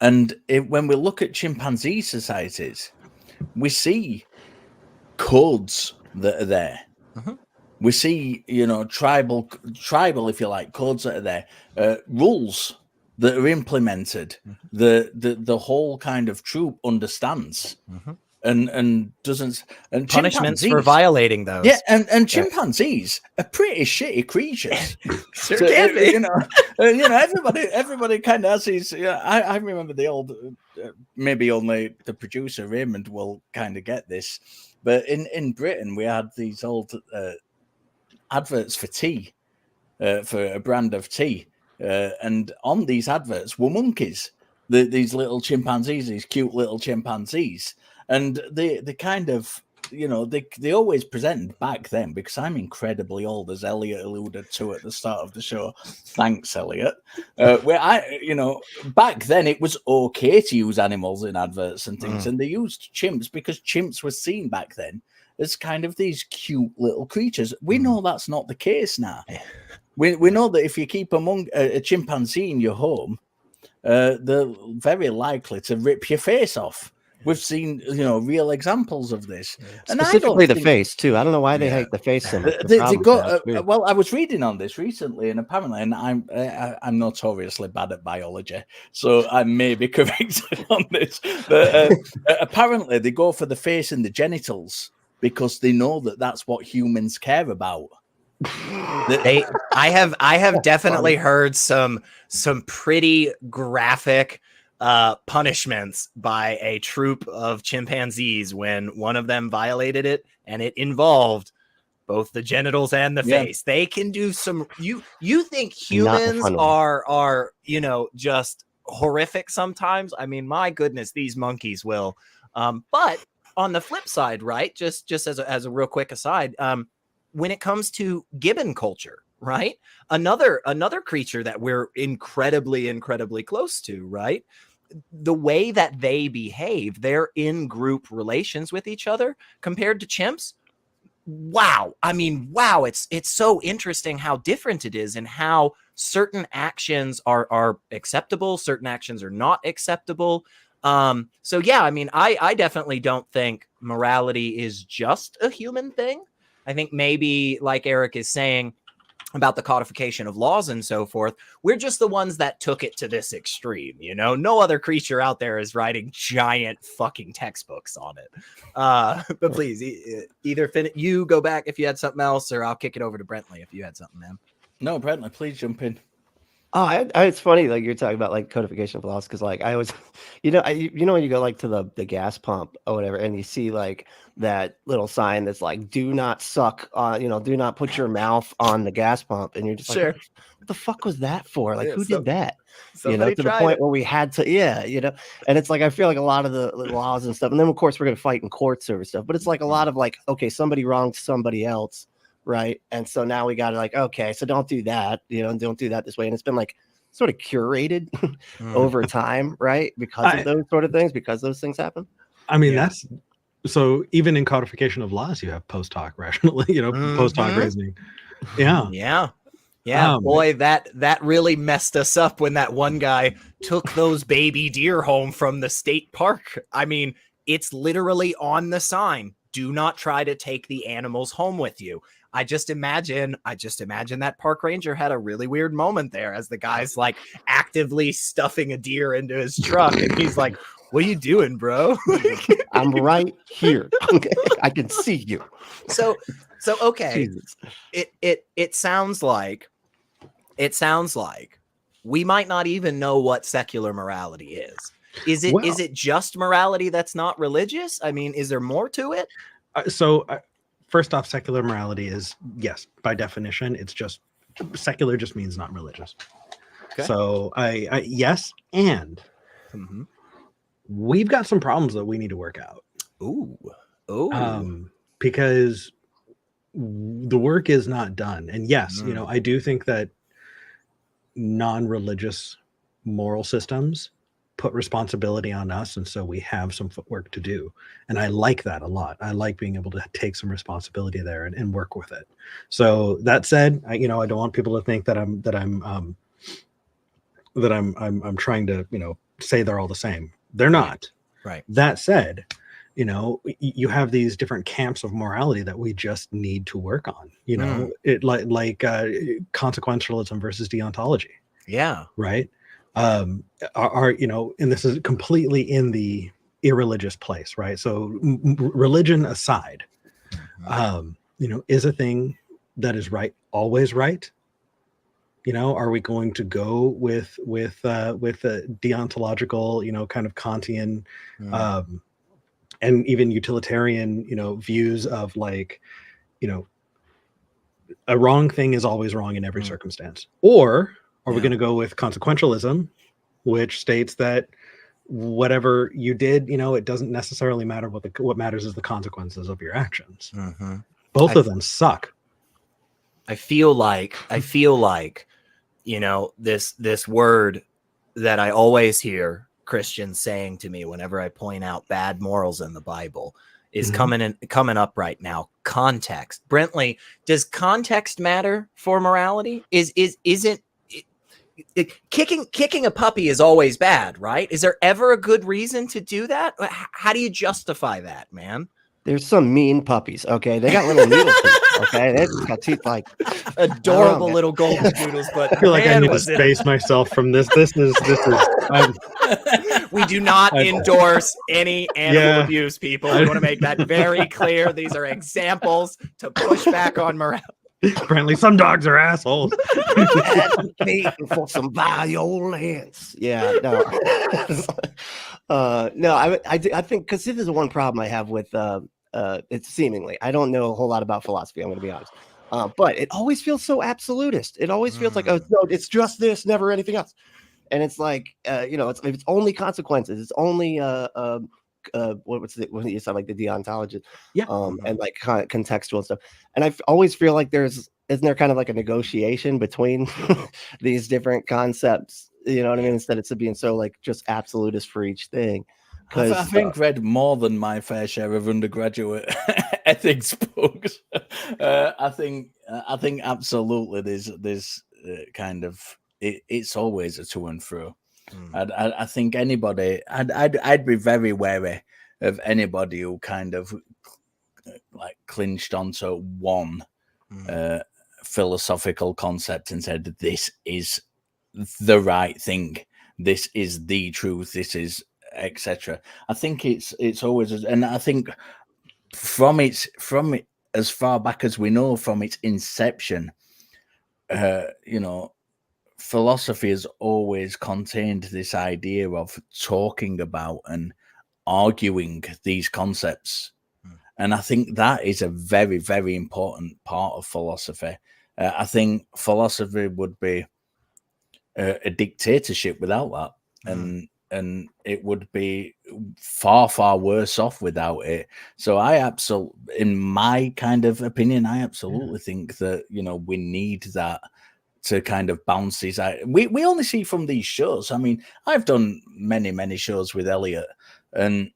and when we look at chimpanzee societies, we see codes that are there. We see, tribal, if you like, codes that are there, rules that are implemented. The whole kind of troop understands and doesn't, and
punishments for violating those.
Yeah, and chimpanzees are pretty shitty creatures.
Sure can be.
Everybody kind of has these. I remember the old, maybe only the producer Raymond will kind of get this, but in Britain we had these old adverts for tea, for a brand of tea, and on these adverts were monkeys, these little chimpanzees, these cute little chimpanzees, and they kind of, they always presented back then, because I'm incredibly old, as Elliot alluded to at the start of the show. Thanks, Elliot. Where back then it was okay to use animals in adverts and things, and they used chimps because chimps were seen back then as kind of these cute little creatures. We know that's not the case now. We know that if you keep a chimpanzee in your home, they're very likely to rip your face off. We've seen, real examples of this. And
specifically the face too. I don't know why they hate the face symbol.
Well, I was reading on this recently, and apparently, and I'm notoriously bad at biology, so I may be corrected on this. But apparently, they go for the face and the genitals because they know that that's what humans care about.
I have definitely heard some pretty graphic punishments by a troop of chimpanzees when one of them violated it, and it involved both the genitals and the face. They can do some. You think humans are just horrific sometimes? I mean, my goodness, these monkeys will. But on the flip side, right? Just as a real quick aside, when it comes to gibbon culture, right? Another creature that we're incredibly close to, right? The way that they behave, they're in group relations with each other compared to chimps. Wow. I mean, wow. It's so interesting how different it is and how certain actions are acceptable. Certain actions are not acceptable. So yeah, I mean, I definitely don't think morality is just a human thing. I think maybe, like Eric is saying about the codification of laws and so forth, we're just the ones that took it to this extreme. No other creature out there is writing giant fucking textbooks on it. But please, either you go back if you had something else, or I'll kick it over to Brently if you had something, man.
No, Brently, please jump in.
Oh, it's funny, like you're talking about like codification of laws, because like I was, when you go like to the gas pump or whatever, and you see like that little sign that's like, do not suck on, do not put your mouth on the gas pump, and you're just like, what the fuck was that for? Like, who did that? To the point where we had to, and it's like, I feel like a lot of the laws and stuff, and then of course we're gonna fight in courts over stuff, but it's like a lot of like, okay, somebody wronged somebody else. Right. And so now we got to like, okay, so don't do that, don't do that this way. And it's been like sort of curated over time, right? Because of those sort of things, because those things happen.
I mean, that's so even in codification of laws, you have post hoc rationally, post hoc reasoning. Yeah.
Boy, that really messed us up when that one guy took those baby deer home from the state park. I mean, it's literally on the sign. Do not try to take the animals home with you. I just imagine that park ranger had a really weird moment there as the guy's like actively stuffing a deer into his truck, and he's like, "What are you doing, bro?"
I'm right here. Okay, I can see you.
So okay.
Jesus.
It sounds like we might not even know what secular morality is. Is it just morality that's not religious? I mean, is there more to it?
First off, secular morality is, yes, by definition, it's just secular just means not religious.
Okay.
So I yes, and we've got some problems that we need to work out. Because the work is not done. And yes, I do think that non-religious moral systems put responsibility on us, and so we have some footwork to do, and I like that a lot. I like being able to take some responsibility there and work with it. So that said, I don't want people to think that I'm trying to say they're all the same. They're not.
Right.
That said, you have these different camps of morality that we just need to work on. It like consequentialism versus deontology.
Yeah.
Right. And this is completely in the irreligious place, right? So religion aside, is a thing that is right always right? Are we going to go with a deontological, kind of Kantian, and even utilitarian, views of like, a wrong thing is always wrong in every circumstance? Or are we going to go with consequentialism, which states that whatever you did, it doesn't necessarily matter. What matters is the consequences of your actions. Both of them suck.
I feel like this word that I always hear Christians saying to me whenever I point out bad morals in the Bible is coming up right now. Context. Brently, does context matter for morality? Isn't kicking a puppy is always bad, right? Is there ever a good reason to do that? How do you justify that, man?
There's some mean puppies. Okay, they got little needle teeth. Okay, they just got teeth like
adorable little golden doodles. But
I feel like I need to space myself from this. This is.
We do not endorse any animal abuse, people. We want to make that very clear. These are examples to push back on morality.
Apparently, some dogs are assholes.
Advocating for some violence. Yeah, no. I think because this is the one problem I have with it's seemingly. I don't know a whole lot about philosophy, I'm going to be honest. But it always feels so absolutist. It always feels like, oh, no, it's just this, never anything else. And it's like, it's only consequences. It's only what you said, like the deontologist, and like contextual stuff. And I always feel like isn't there kind of like a negotiation between these different concepts? You know what I mean? Instead of being so like just absolutist for each thing.
I think read more than my fair share of undergraduate ethics books. I think absolutely there's kind of it's always a to and fro. I think anybody, I'd be very wary of anybody who kind of like clinched onto one philosophical concept and said this is the right thing, this is the truth, this is etc. I think it's always, and I think from it as far back as we know, from its inception, philosophy has always contained this idea of talking about and arguing these concepts. And I think that is a very, very important part of philosophy. I think philosophy would be a dictatorship without that. And it would be far, far worse off without it. So in my kind of opinion, I absolutely think that, we need that to kind of bounce these out. We only see from these shows. I mean, I've done many, many shows with Elliot, and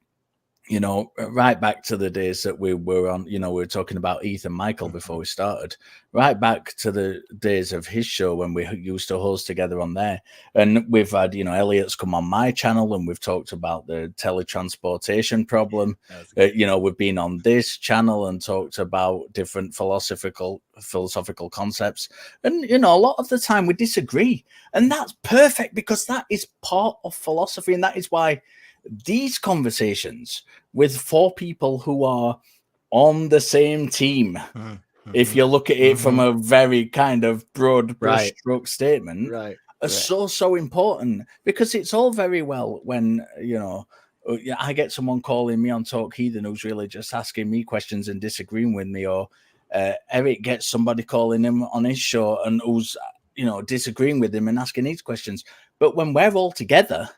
you know, right back to the days that we were on, you know, we were talking about Ethan Michael before we started, right back to the days of his show when we used to host together on there. And we've had, you know, Elliot's come on my channel and we've talked about the teletransportation problem. You know, we've been on this channel and talked about different philosophical concepts. And, you know, a lot of the time we disagree. And that's perfect because that is part of philosophy. And that is why these conversations with 4 people who are on the same team, if you look at it from a very kind of broad brushstroke statement, are so important, because it's all very well when, you know, I get someone calling me on Talk Heathen who's really just asking me questions and disagreeing with me, or Eric gets somebody calling him on his show and who's, you know, disagreeing with him and asking these questions. But when we're all together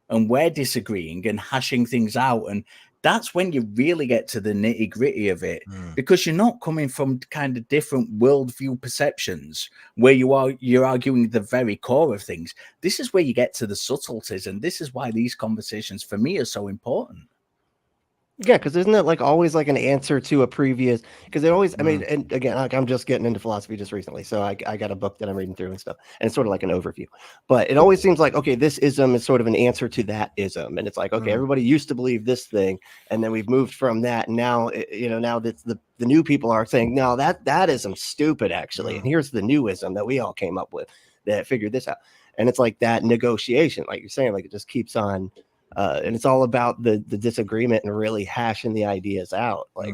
and we're disagreeing and hashing things out, and that's when you really get to the nitty gritty of it, because you're not coming from kind of different worldview perceptions where you're arguing the very core of things. This is where you get to the subtleties, and this is why these conversations for me are so important.
Yeah, because isn't it like always like an answer to a previous? Because it always, I mean, and again, like, I'm just getting into philosophy just recently, so I got a book that I'm reading through and stuff, and it's sort of like an overview. But it always seems like, okay, this ism is sort of an answer to that ism, and it's like, okay, everybody used to believe this thing, and then we've moved from that, and now, you know, now that the new people are saying, no, that ism stupid actually, and here's the new ism that we all came up with that figured this out, and it's like that negotiation, like you're saying, like it just keeps on. And it's all about the disagreement and really hashing the ideas out like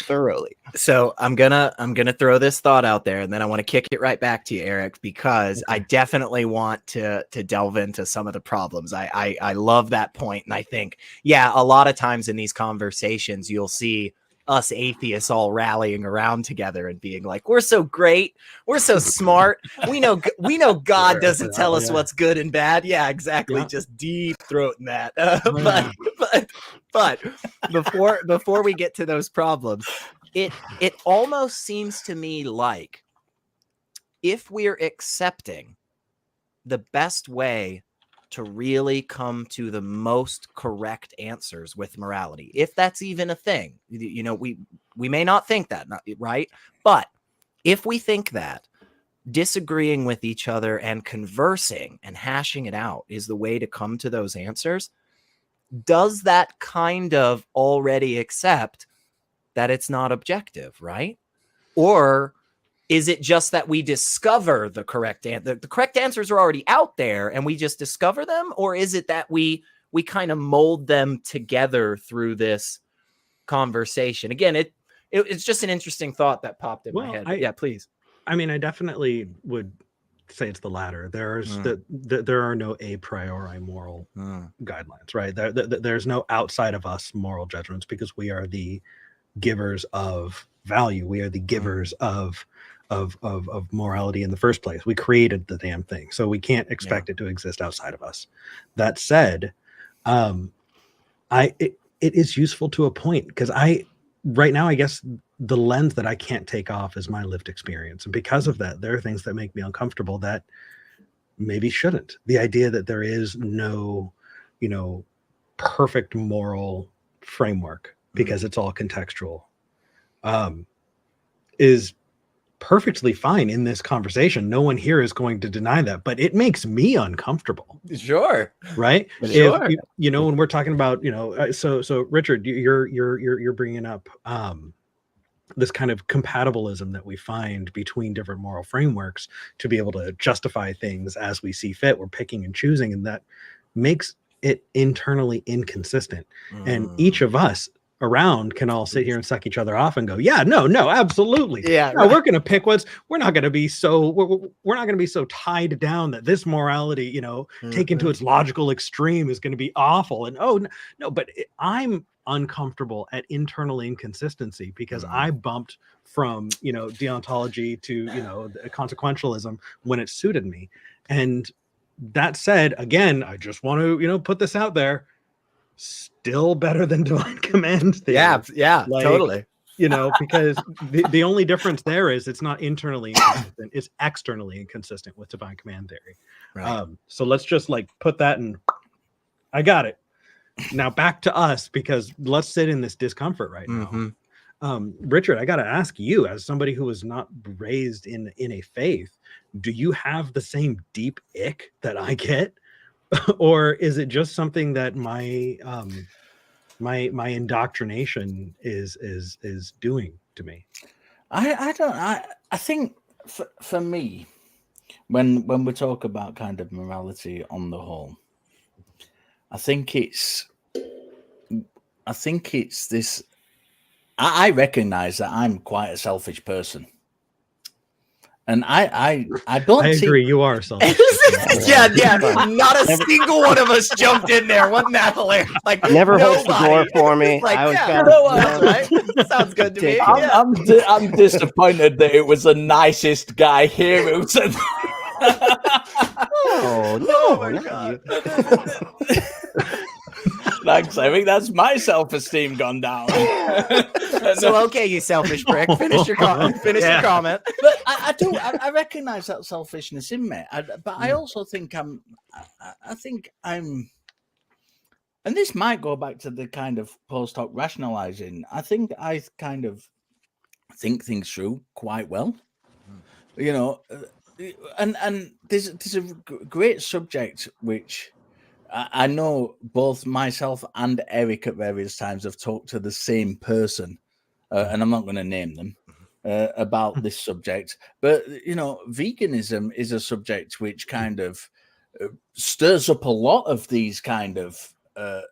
thoroughly.
So I'm gonna throw this thought out there, and then I want to kick it right back to you, Eric, because I definitely want to delve into some of the problems. I love that point, and I think, yeah, a lot of times in these conversations you'll see us atheists all rallying around together and being like, we're so great, we're so smart, we know God doesn't tell us what's good and bad. Yeah, exactly. Just deep throating that. But before we get to those problems, it almost seems to me like if we're accepting the best way to really come to the most correct answers with morality, if that's even a thing, you know, we may not think that, right? But if we think that disagreeing with each other and conversing and hashing it out is the way to come to those answers, does that kind of already accept that it's not objective, right? Or is it just that we discover the correct answer? The correct answers are already out there and we just discover them? Or is it that we kind of mold them together through this conversation? Again, it's just an interesting thought that popped in my head. Yeah, please.
I mean, I definitely would say it's the latter. There are no a priori moral guidelines, right? There's no outside of us moral judgments, because we are the givers of value. We are the givers of morality in the first place. We created the damn thing, so we can't expect it to exist outside of us. That said, it is useful to a point, because right now I guess the lens that I can't take off is my lived experience, and because of that, there are things that make me uncomfortable that maybe shouldn't. The idea that there is no, you know, perfect moral framework, because it's all contextual, is perfectly fine in this conversation. No one here is going to deny that, but it makes me uncomfortable.
Sure.
Right.
Sure.
If, you know, when we're talking about, you know, so Richard, you're bringing up this kind of compatibilism that we find between different moral frameworks to be able to justify things as we see fit. We're picking and choosing, and that makes it internally inconsistent. And each of us around can all sit here and suck each other off and go, yeah, no, absolutely.
Yeah.
No, we're going to pick we're not going to be so tied down that this morality, you know, taken to its logical extreme is going to be awful. And but I'm uncomfortable at internal inconsistency, because I bumped from, you know, deontology to, you know, consequentialism when it suited me. And that said, again, I just want to, you know, put this out there. Still better than divine command theory.
Yeah, like, totally.
You know, because the only difference there is it's not internally inconsistent, it's externally inconsistent with divine command theory. Right. So let's just like put that in. I got it. Now back to us, because let's sit in this discomfort right now. Richard, I got to ask you, as somebody who was not raised in a faith, do you have the same deep ick that I get, or is it just something that my indoctrination is doing to me?
I think for me, when we talk about kind of morality on the whole, I think it's this. I recognize that I'm quite a selfish person, and I don't.
I agree. You are selfish.
yeah. Not a single one of us jumped in there. Wasn't that hilarious? Like
Never host the door for me.
Like,
I was
yeah, that's right. Sounds good to me.
I'm disappointed that it was the nicest guy here who said.
Oh no, not you.
Thanks. I think that's my self-esteem gone down.
So okay, you selfish prick. Finish your comment. Your comment.
But I recognize that selfishness in me. But I also think I'm, and this might go back to the kind of post hoc rationalizing. I think I kind of think things through quite well, you know, and there's a great subject which I know both myself and Eric at various times have talked to the same person, and I'm not going to name them, about this subject. But, you know, veganism is a subject which kind of stirs up a lot of these kind of,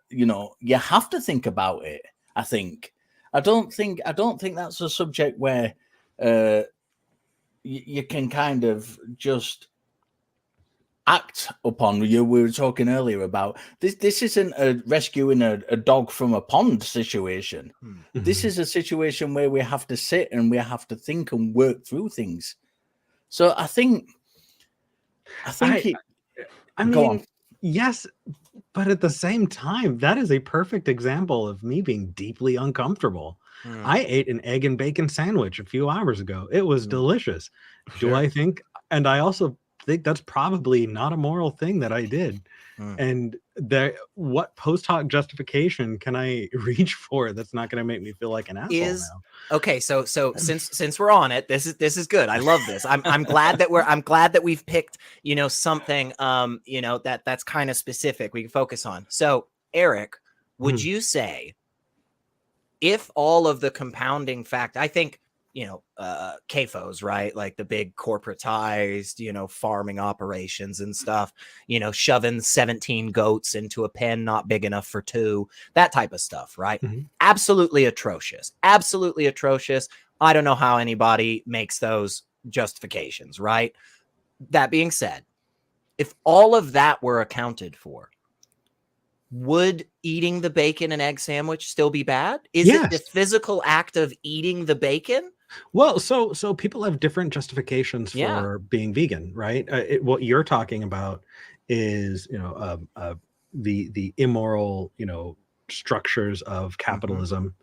you know, you have to think about it, I think. I don't think that's a subject where you can kind of just act upon. We were talking earlier about this isn't a rescuing a dog from a pond situation. This is a situation where we have to sit and we have to think and work through things. So I mean,
yes, but at the same time, that is a perfect example of me being deeply uncomfortable. I ate an egg and bacon sandwich a few hours ago. It was delicious.
Sure.
Do I think, and I also think that's probably not a moral thing that I did. And what post hoc justification can I reach for that's not going to make me feel like an asshole now?
Okay, so since we're on it, this is good. I love this. I'm glad that we've picked, you know, something you know, that's kind of specific we can focus on. So Eric, would you say, if all of the compounding fact, I think, you know, CAFOs, right? Like the big corporatized, you know, farming operations and stuff, you know, shoving 17 goats into a pen not big enough for 2, that type of stuff, right? Absolutely atrocious. Absolutely atrocious. I don't know how anybody makes those justifications, right? That being said, if all of that were accounted for, would eating the bacon and egg sandwich still be bad? Is it the physical act of eating the bacon?
Well, so people have different justifications for being vegan, right? What you're talking about is, you know, the immoral, you know, structures of capitalism.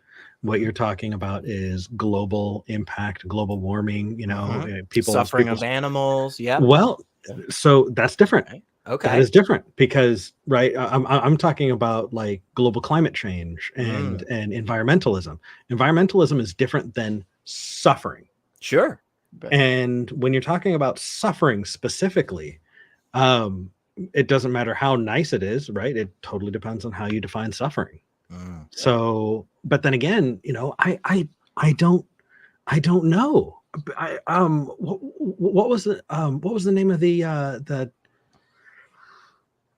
What you're talking about is global impact, global warming, you know,
suffering of animals. Yeah.
Well, so that's different.
Okay.
That is different because, right, I'm talking about like global climate change and environmentalism. Environmentalism is different than suffering.
Sure.
And when you're talking about suffering specifically, it doesn't matter how nice it is, right? It totally depends on how you define suffering. So, but then again, you know, I don't know. What was the name of the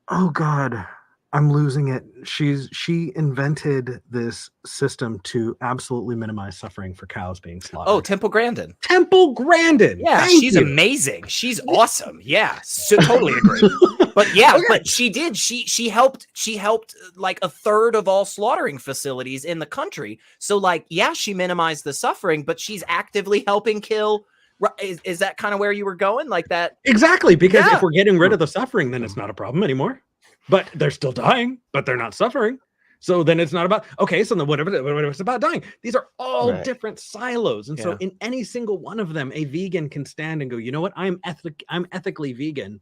oh God, I'm losing it. She invented this system to absolutely minimize suffering for cows being slaughtered.
Oh, Temple Grandin.
Temple Grandin.
Yeah, she's amazing. She's awesome. Yeah, so totally agree. But yeah, but she did. She helped like a third of all slaughtering facilities in the country. So like, yeah, she minimized the suffering, but she's actively helping kill. Is that kind of where you were going, like that?
Exactly, because if we're getting rid of the suffering, then it's not a problem anymore. But they're still dying, but they're not suffering. So then it's not about, okay, so then whatever it's about dying. These are all different silos. And so in any single one of them, a vegan can stand and go, you know what? I'm ethically vegan.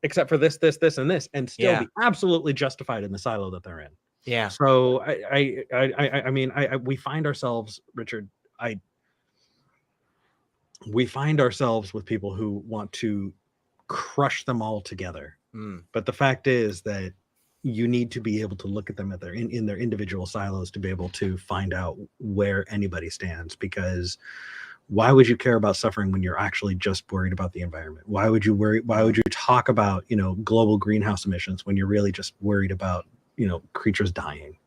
except for this, and this, and still
Yeah.
be absolutely justified in the silo that they're in.
Yeah.
So I mean, we find ourselves, Richard, we find ourselves with people who want to crush them all together. But the fact is that you need to be able to look at them at their in their individual silos to be able to find out where anybody stands. Because why would you care about suffering when you're actually just worried about the environment? Why would you worry? Why would you talk about, you know, global greenhouse emissions when you're really just worried about, you know, creatures dying,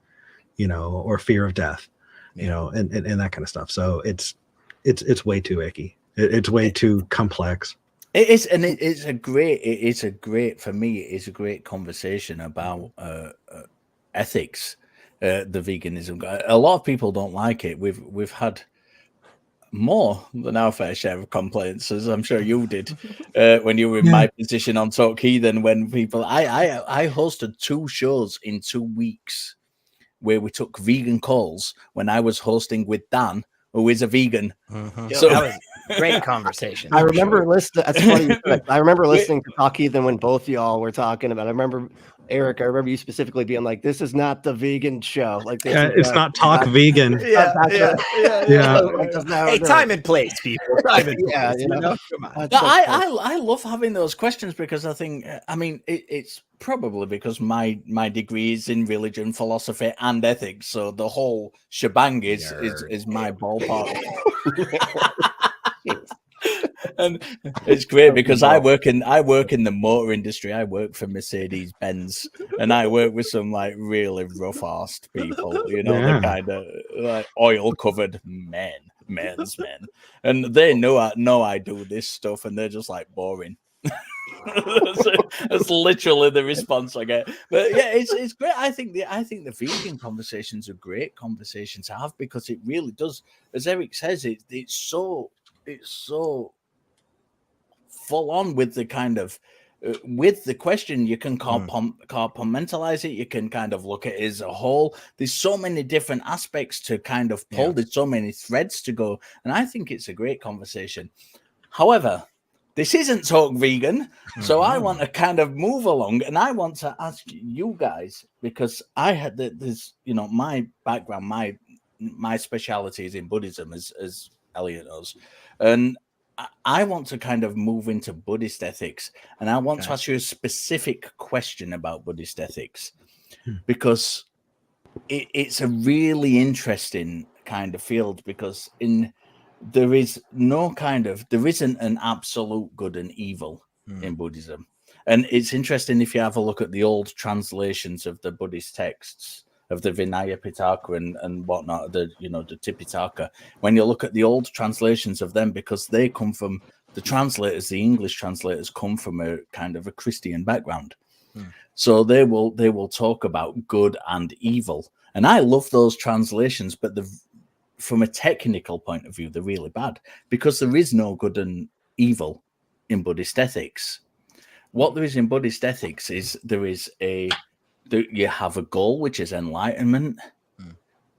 you know, or fear of death, you know, and that kind of stuff. So it's way too icky. It's way too complex.
It is, and it's a great for me. It's a great conversation about ethics, the veganism. A lot of people don't like it. We've had more than our fair share of complaints, as I'm sure you did when you were in my position on Talk Heathen. When people, I hosted 2 shows in 2 weeks where we took vegan calls when I was hosting with Dan, who is a vegan.
So that was great conversation.
I remember listening. That's funny. You said that. I remember listening to Talk Heathen when both of y'all were talking about. I remember Eric. I remember you specifically being like, "This is not the vegan show. Like, this
it's not Talk Vegan."
Yeah. Hey, time and place, people. Time and place.
You know?
Come on.
I love having those questions because I think, I mean, it's probably because my degree is in religion, philosophy, and ethics, so the whole shebang is my ballpark. And it's great because I work in the motor industry. I work for Mercedes Benz, and I work with some like really rough-assed people, you know, the kind of like oil-covered men's men, and they know I do this stuff, and they're just like boring. That's literally the response I get. But yeah, it's great. I think the vegan conversations are great conversations to have because it really does, as Eric says, it's so full on with the kind of with the question. You can compartmentalize it. You can kind of look at it as a whole. There's so many different aspects to kind of pull. There's so many threads to go, and I think it's a great conversation. However, this isn't Talk Vegan, so I want to kind of move along, and I want to ask you guys, because I had this, you know, my background, my speciality is in Buddhism, as Elliot knows, and I want to kind of move into Buddhist ethics, and I want to ask you a specific question about Buddhist ethics, because it's a really interesting kind of field, because there isn't an absolute good and evil in Buddhism. And it's interesting if you have a look at the old translations of the Buddhist texts, of the Vinaya Pitaka and whatnot, the Tipitaka. When you look at the old translations of them, because they come from the translators, the English translators come from a kind of a Christian background. So they will talk about good and evil. And I love those translations, but from a technical point of view, they're really bad, because there is no good and evil in Buddhist ethics. What there is in Buddhist ethics is you have a goal, which is enlightenment,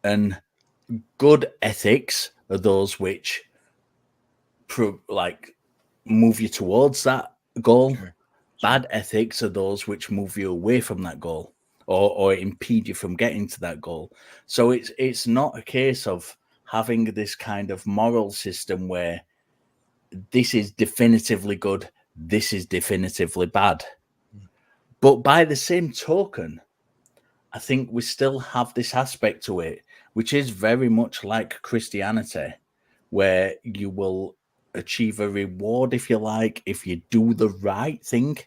and good ethics are those which move you towards that goal. Bad ethics are those which move you away from that goal, or impede you from getting to that goal. So it's not a case of having this kind of moral system where this is definitively good, this is definitively bad. But by the same token, I think we still have this aspect to it, which is very much like Christianity, where you will achieve a reward, if you like, if you do the right thing,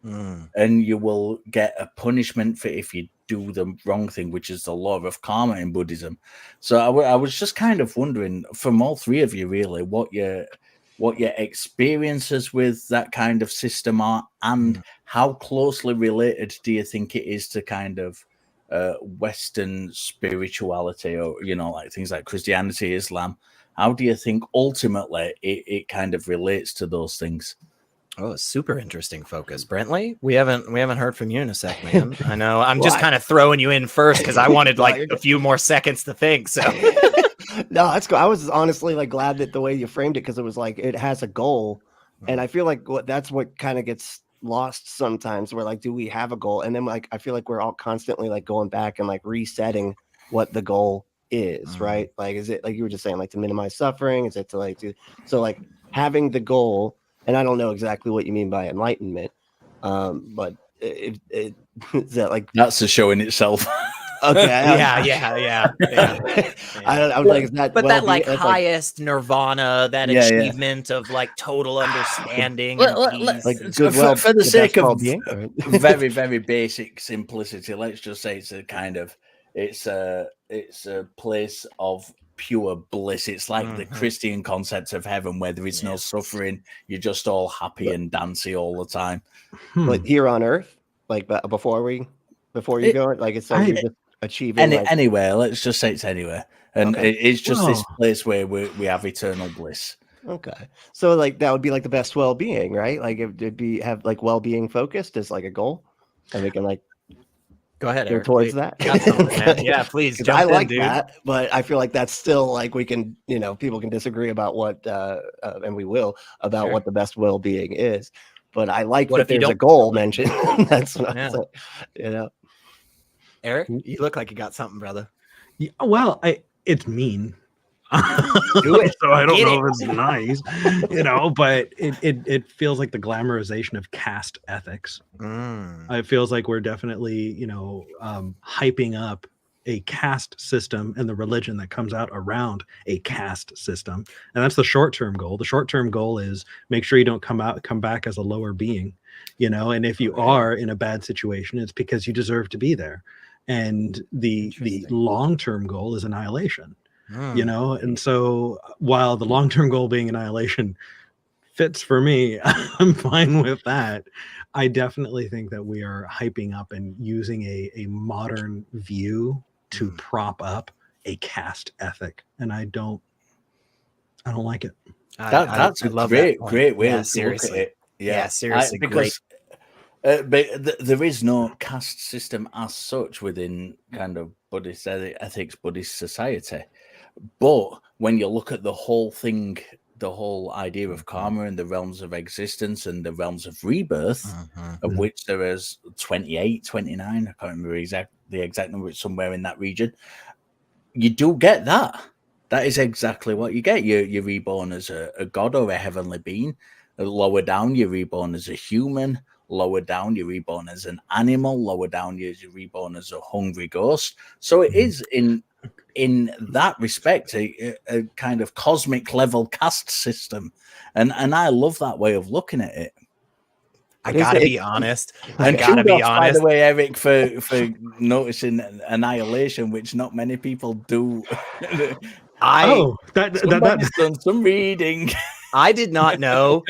and you will get a punishment for if you do the wrong thing, which is the law of karma in Buddhism. So I was just kind of wondering, from all three of you, really, what your experiences with that kind of system are, and how closely related do you think it is to kind of Western spirituality, or, you know, like things like Christianity, Islam? How do you think ultimately it kind of relates to those things?
Oh, super interesting focus, Brently. We haven't heard from you in a sec, man. I know. I'm just kind of throwing you in first because I wanted like a few more seconds to think. So
no, that's cool. I was honestly like glad that the way you framed it, because it was like it has a goal, and I feel like that's what kind of gets lost sometimes. We're like, do we have a goal? And then like I feel like we're all constantly like going back and like resetting what the goal is, right? Like, is it like you were just saying, like to minimize suffering? Is it to like do so like having the goal? And I don't know exactly what you mean by enlightenment, but is that like
that's a show in itself.
Okay.
Yeah.
I was like, is that
but that like
that's
highest nirvana, that achievement of like total understanding,
like
good for the sake of
well-being,
very, very basic simplicity. Let's just say it's a kind of it's a place of pure bliss. It's like the Christian concept of heaven, where there is no suffering. You're just all happy and dancy all the time.
But here on Earth, like before you go, like it's like you're just achieving
anywhere. Let's just say it's anywhere, and it's just this place where we have eternal bliss.
Okay, so like that would be like the best well-being, right? Like it'd be have like well-being focused as like a goal, and we can like
go ahead
go towards that.
Yeah, please. Jump
I like
dude.
that, but I feel like that's still like we can, people can disagree about what, and we will about what the best well-being is. But I like that there's a goal mentioned. That's what I'm saying.
Eric, you look like you got something, brother.
Yeah, well, it's mean.
Do it.
So I don't know if it's nice, but it feels like the glamorization of caste ethics. It feels like we're definitely, hyping up a caste system and the religion that comes out around a caste system. And that's the short-term goal. The short-term goal is make sure you don't come back as a lower being, and if you are in a bad situation, it's because you deserve to be there. And the long-term goal is annihilation. And so while the long-term goal being annihilation fits for me, I'm fine with that. I definitely think that we are hyping up and using a modern view to prop up a caste ethic, and I don't like it.
That's a great way to look at it.
Yeah, seriously,
because but there is no caste system as such within kind of Buddhist ethics, Buddhist society. But when you look at the whole thing, the whole idea of karma and the realms of existence and the realms of rebirth, of which there is 28, 29, I can't remember the exact number, it's somewhere in that region, you do get that. That is exactly what you get. You're reborn as a god or a heavenly being. Lower down, you're reborn as a human. Lower down, you're reborn as an animal. Lower down, you're reborn as a hungry ghost. So it is in that respect a kind of cosmic level caste system, and I love that way of looking at it.
I gotta be honest.
By the way, Eric, for noticing annihilation, which not many people do. Somebody's done some reading.
I did not know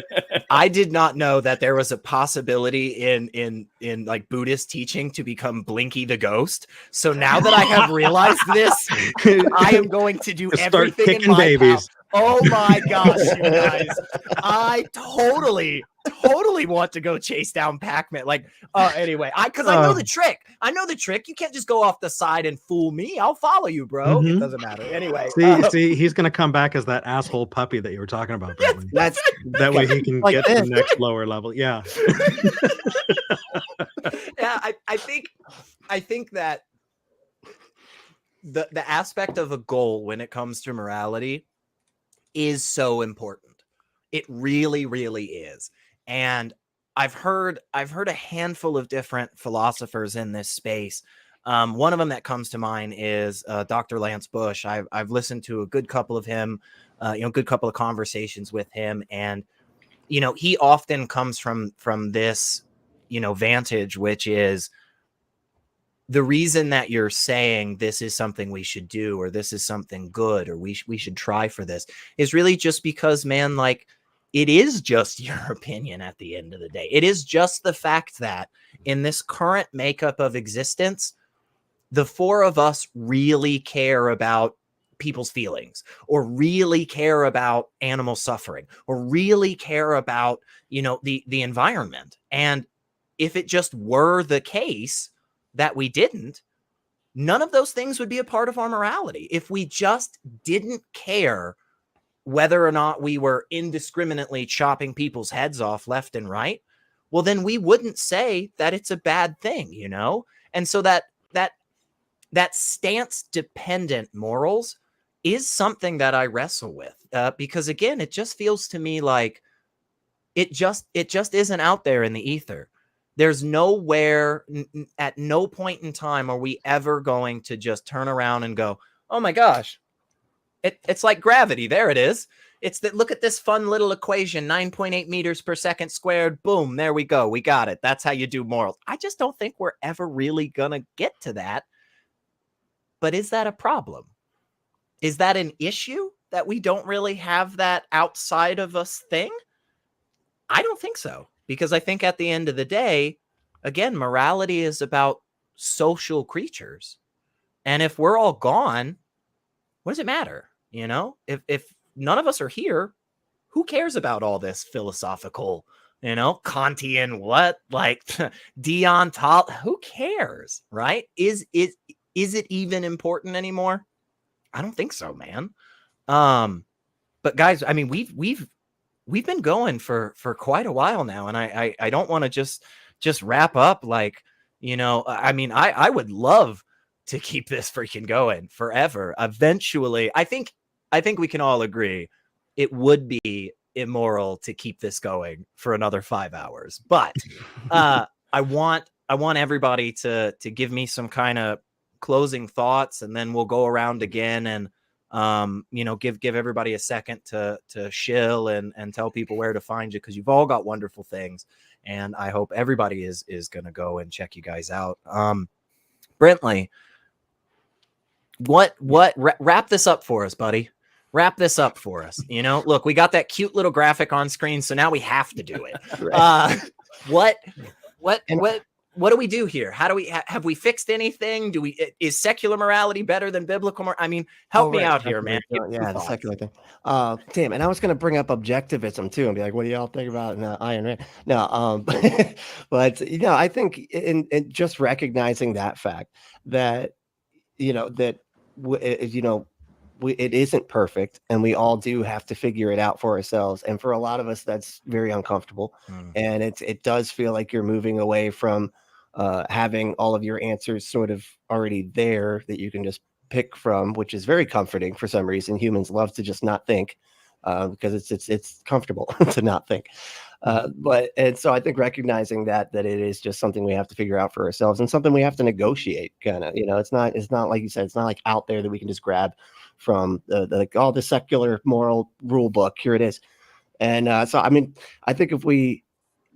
that there was a possibility in like Buddhist teaching to become Blinky the ghost. So now that I have realized this, I am going to do everything in my power. Oh my gosh, you guys. I totally want to go chase down Pac-Man. Like, anyway, because I know the trick. I know the trick. You can't just go off the side and fool me. I'll follow you, bro. It doesn't matter. Anyway.
See, he's going to come back as that asshole puppy that you were talking about. That way he can
like
get to the next lower level. Yeah.
Yeah, I think that the aspect of a goal when it comes to morality is so important. It really, really is. And I've heard a handful of different philosophers in this space. One of them that comes to mind is Dr. Lance Bush. I've listened to a good couple of him, good couple of conversations with him, and he often comes from this vantage, which is the reason that you're saying this is something we should do, or this is something good, or we should try for this, is really just because, man, like, it is just your opinion at the end of the day. It is just the fact that in this current makeup of existence, the four of us really care about people's feelings, or really care about animal suffering, or really care about, the environment. And if it just were the case that we didn't, none of those things would be a part of our morality. If we just didn't care whether or not we were indiscriminately chopping people's heads off left and right, well, then we wouldn't say that it's a bad thing, you know? And so that stance dependent morals is something that I wrestle with, because again, it just feels to me like it just isn't out there in the ether. There's nowhere, at no point in time are we ever going to just turn around and go, oh my gosh, it's like gravity. There it is. It's that, look at this fun little equation, 9.8 meters per second squared. Boom, there we go. We got it. That's how you do morals. I just don't think we're ever really going to get to that. But is that a problem? Is that an issue that we don't really have that outside of us thing? I don't think so, because I think at the end of the day, again, morality is about social creatures. And if we're all gone, what does it matter? You know, if none of us are here, who cares about all this philosophical, you know, Kantian, what, like deontology? Who cares, right? Is it even important anymore? I don't think so, man. But guys, I mean, we've been going for quite a while now, and I don't want to just wrap up like, you know, I mean, I would love to keep this freaking going forever. Eventually, I think we can all agree it would be immoral to keep this going for another 5 hours. But I want everybody to give me some kind of closing thoughts, and then we'll go around again and you know, give everybody a second to shill and tell people where to find you, because you've all got wonderful things, and I hope everybody is going to go and check you guys out. Brently, wrap this up for us, buddy. Wrap this up for us. You know, look, we got that cute little graphic on screen, so now we have to do it.
Right.
What do we do here? How do we have we fixed anything? Is secular morality better than biblical morality? I mean, help me out here, man.
Yeah, the secular thing. Damn, and I was going to bring up objectivism too, and be like, "What do y'all think about Iron Man?" No, but you know, I think in just recognizing that fact that you know that you know it isn't perfect, and we all do have to figure it out for ourselves. And for a lot of us, that's very uncomfortable, and it does feel like you're moving away from having all of your answers sort of already there that you can just pick from, which is very comforting. For some reason, humans love to just not think, because it's comfortable to not think. And so I think recognizing that it is just something we have to figure out for ourselves, and something we have to negotiate. Kind of, you know, it's not like you said, it's not like out there that we can just grab from the secular moral rule book. Here it is. And so I mean, I think if we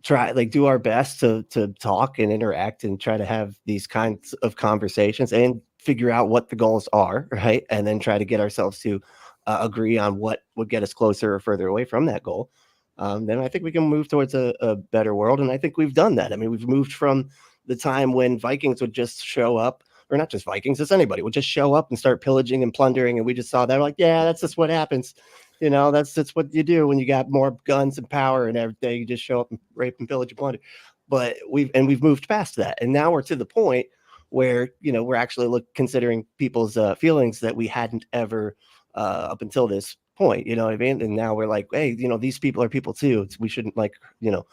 try, like, do our best to talk and interact and try to have these kinds of conversations and figure out what the goals are, right, and then try to get ourselves to agree on what would get us closer or further away from that goal, then I think we can move towards a better world. And I think we've done that. I mean, we've moved from the time when Vikings would just show up, or not just Vikings, it's anybody would just show up and start pillaging and plundering, and we just saw that, like, yeah, that's just what happens. You know, that's what you do when you got more guns and power and everything. You just show up and rape and pillage and plunder. But we've moved past that, and now we're to the point where, you know, we're actually considering people's feelings that we hadn't ever up until this point. You know what I mean? And now we're like, hey, you know, these people are people too. We shouldn't, like, you know,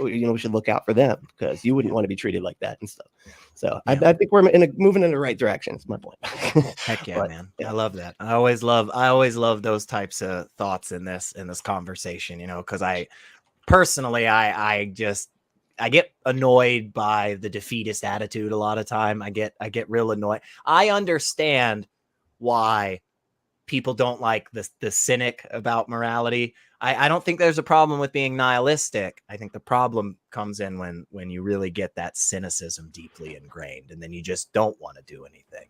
we should look out for them, because you wouldn't want to be treated like that and stuff. So yeah. I think we're moving in the right direction. That's my point.
Heck yeah, man. Yeah. I love that. I always love those types of thoughts in this conversation, you know, because I personally, I get annoyed by the defeatist attitude a lot of time. I get real annoyed. I understand why people don't like the cynic about morality. I don't think there's a problem with being nihilistic. I think the problem comes in when you really get that cynicism deeply ingrained, and then you just don't want to do anything.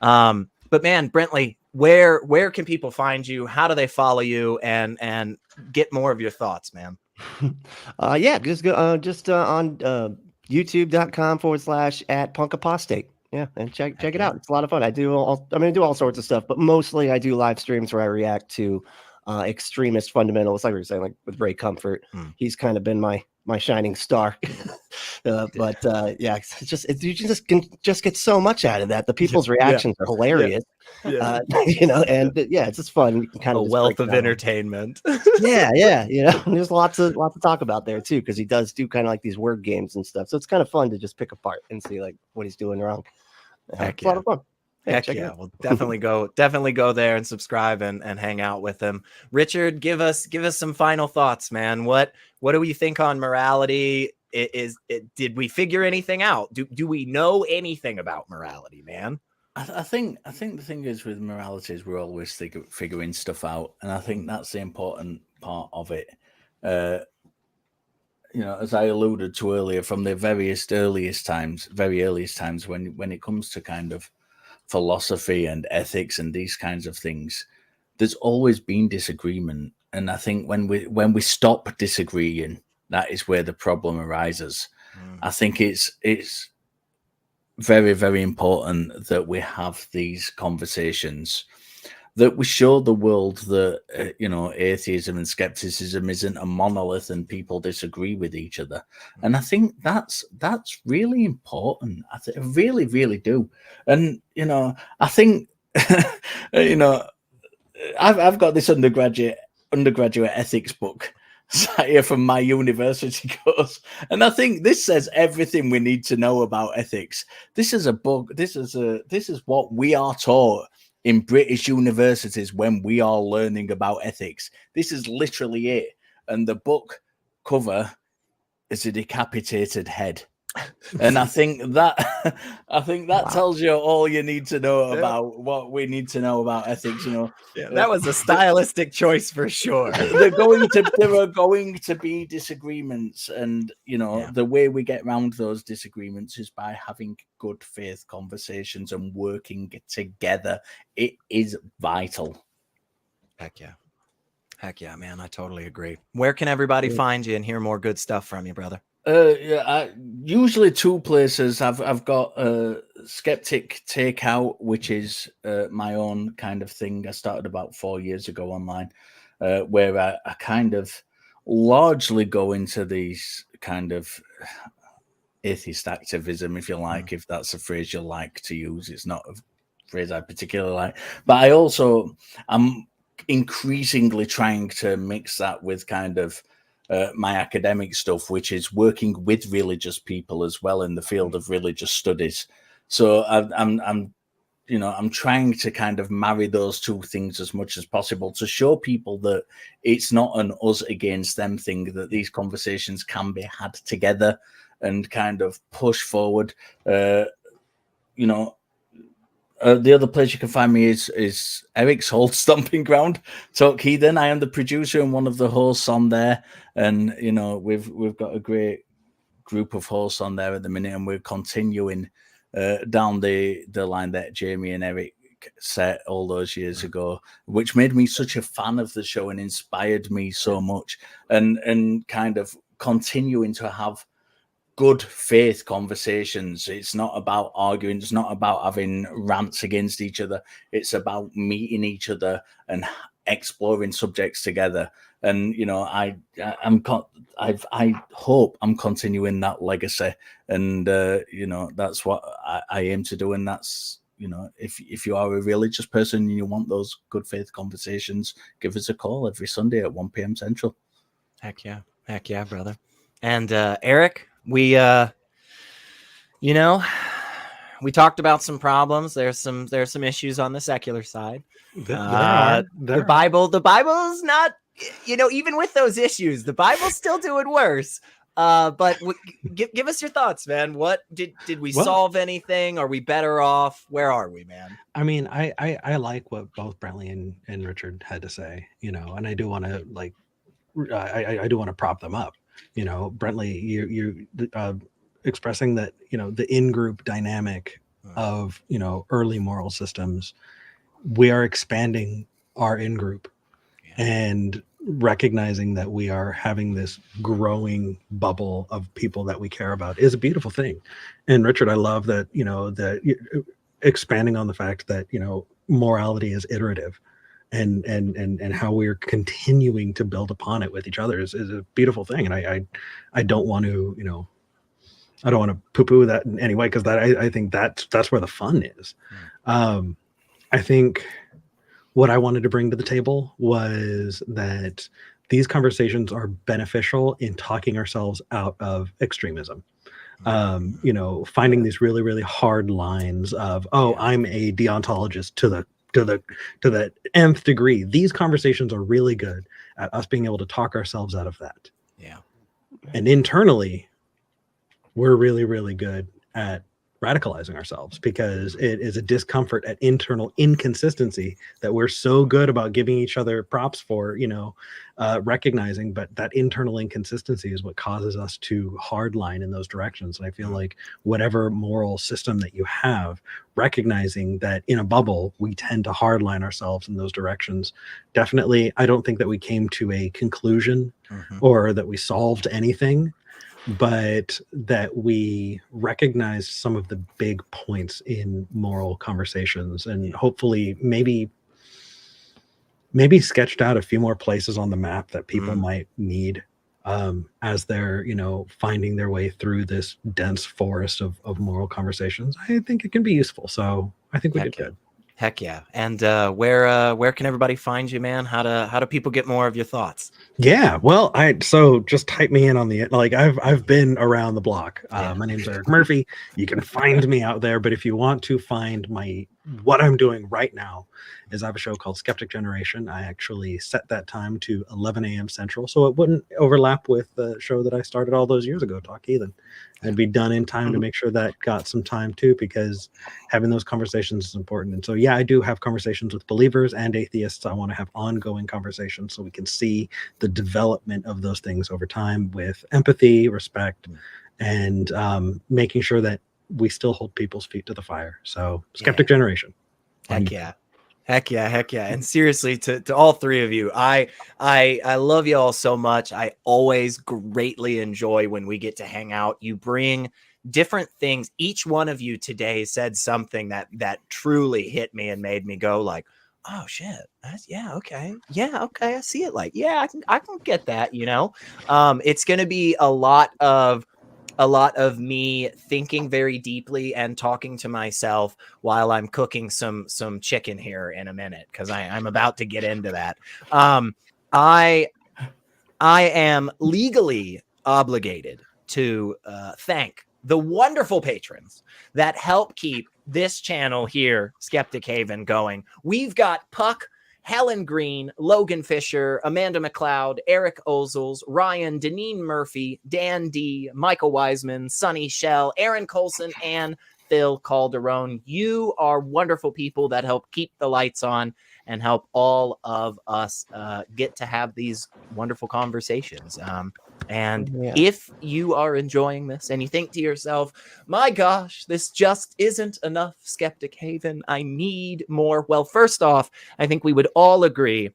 But man, Brently, where can people find you? How do they follow you and get more of your thoughts, man?
Yeah, just go on youtube.com/@punkapostate. Yeah, and check it out. It's a lot of fun. I'm gonna do all sorts of stuff, but mostly I do live streams where I react to extremist fundamentalists, like we were saying, like with Ray Comfort. He's kind of been my shining star. Yeah, it's you can just get so much out of that. The people's reactions are hilarious.
Yeah.
And it's just fun. You can kind
A
of
wealth of entertainment.
yeah. There's lots to talk about there too, because he does do kind of like these word games and stuff. So it's kind of fun to just pick apart and see like what he's doing wrong. It's a lot of fun.
Heck yeah. Well, definitely go there and subscribe and hang out with him. Richard, give us some final thoughts, man. What do we think on morality? Did we figure anything out? Do we know anything about morality, man?
I think the thing is with morality is we're always figuring stuff out, and I think that's the important part of it. As I alluded to earlier, from the very earliest times when it comes to kind of philosophy and ethics and these kinds of things, there's always been disagreement. And I think when we stop disagreeing, that is where the problem arises. I think it's very, very important that we have these conversations, that we show the world that atheism and skepticism isn't a monolith and people disagree with each other. And I think that's really important. I really, really do. And I think I've got this undergraduate ethics book here from my university course, and I think this says everything we need to know about ethics. This is a book. This is what we are taught in British universities when we are learning about ethics. This is literally it. And the book cover is a decapitated head. And I think that tells you all you need to know about what we need to know about ethics.
That was a stylistic choice for sure.
There are going to be disagreements, and the way we get around those disagreements is by having good faith conversations and working together. It is vital.
Heck yeah, man. I totally agree. Where can everybody find you and hear more good stuff from you, brother?
Usually two places. I've got Skeptic Takeout, which is my own kind of thing. I started about 4 years ago online, where I kind of largely go into these kind of atheist activism, if you like, if that's a phrase you like to use. It's not a phrase I particularly like, but I'm increasingly trying to mix that with kind of my academic stuff, which is working with religious people as well in the field of religious studies. So I'm trying to kind of marry those two things as much as possible to show people that it's not an us against them thing, that these conversations can be had together and kind of push forward. The other place you can find me is Eric's whole stomping ground, Talk Heathen. I am the producer and one of the hosts on there, and we've got a great group of hosts on there at the minute, and we're continuing down the line that Jamie and Eric set all those years ago, which made me such a fan of the show and inspired me so much, and kind of continuing to have good faith conversations. It's not about arguing. It's not about having rants against each other. It's about meeting each other and exploring subjects together. And I hope I'm continuing that legacy. And that's what I aim to do. And that's if you are a religious person and you want those good faith conversations, give us a call every Sunday at 1 p.m. Central.
Heck yeah, brother. And Eric, we talked about some problems. There's some issues on the secular side. The Bible is not, even with those issues, the Bible's still doing worse. But give us your thoughts, man. What did we solve anything? Are we better off? Where are we, man?
I mean, I like what both Brently and Richard had to say, and I do want to I do want to prop them up. Brently, you expressing that, the in-group dynamic of, early moral systems. We are expanding our in-group and recognizing that we are having this growing bubble of people that we care about is a beautiful thing. And Richard, I love that, that expanding on the fact that, morality is iterative. And how we're continuing to build upon it with each other is a beautiful thing. And I don't want to, I don't want to poo-poo that in any way, because that I think that's where the fun is. I think what I wanted to bring to the table was that these conversations are beneficial in talking ourselves out of extremism. Finding these really, really hard lines of, I'm a deontologist to the nth degree. These conversations are really good at us being able to talk ourselves out of that.
Yeah.
And internally, we're really, really good at radicalizing ourselves, because it is a discomfort at internal inconsistency that we're so good about giving each other props for, recognizing, but that internal inconsistency is what causes us to hardline in those directions. And I feel like whatever moral system that you have, recognizing that in a bubble, we tend to hardline ourselves in those directions. Definitely, I don't think that we came to a conclusion or that we solved anything, but that we recognized some of the big points in moral conversations, and hopefully maybe sketched out a few more places on the map that people might need as they're, finding their way through this dense forest of moral conversations. I think it can be useful. So I think we did good.
Heck yeah. And where can everybody find you, man? How do people get more of your thoughts?
Yeah, well, so just type me in on the, I've been around the block. My name's Eric Murphy. You can find me out there, but if you want to find what I'm doing right now is I have a show called Skeptic Generation. I actually set that time to 11 a.m. Central, so it wouldn't overlap with the show that I started all those years ago, Talk Heathen. I'd be done in time to make sure that got some time too, because having those conversations is important. And so, yeah, I do have conversations with believers and atheists. I want to have ongoing conversations so we can see the development of those things over time with empathy, respect, and making sure that we still hold people's feet to the fire. So Skeptic Generation.
Heck yeah. And seriously, to all three of you, I love you all so much. I always greatly enjoy when we get to hang out. You bring different things. Each one of you today said something that truly hit me and made me go like, oh shit. Okay. I see it. Like, I can get that, it's going to be a lot of me thinking very deeply and talking to myself while I'm cooking some chicken here in a minute, because I'm about to get into that. I am legally obligated to thank the wonderful patrons that help keep this channel here, Skeptic Haven, going. We've got Puck, Helen Green, Logan Fisher, Amanda McLeod, Eric Ozols, Rion, Deneen Murphy, Dan D, Michael Wiseman, Sonny Shell, Aaron Coalson, and Phil Calderone. You are wonderful people that help keep the lights on and help all of us get to have these wonderful conversations. If you are enjoying this and you think to yourself, my gosh, this just isn't enough Skeptic Haven, I need more. Well, first off, I think we would all agree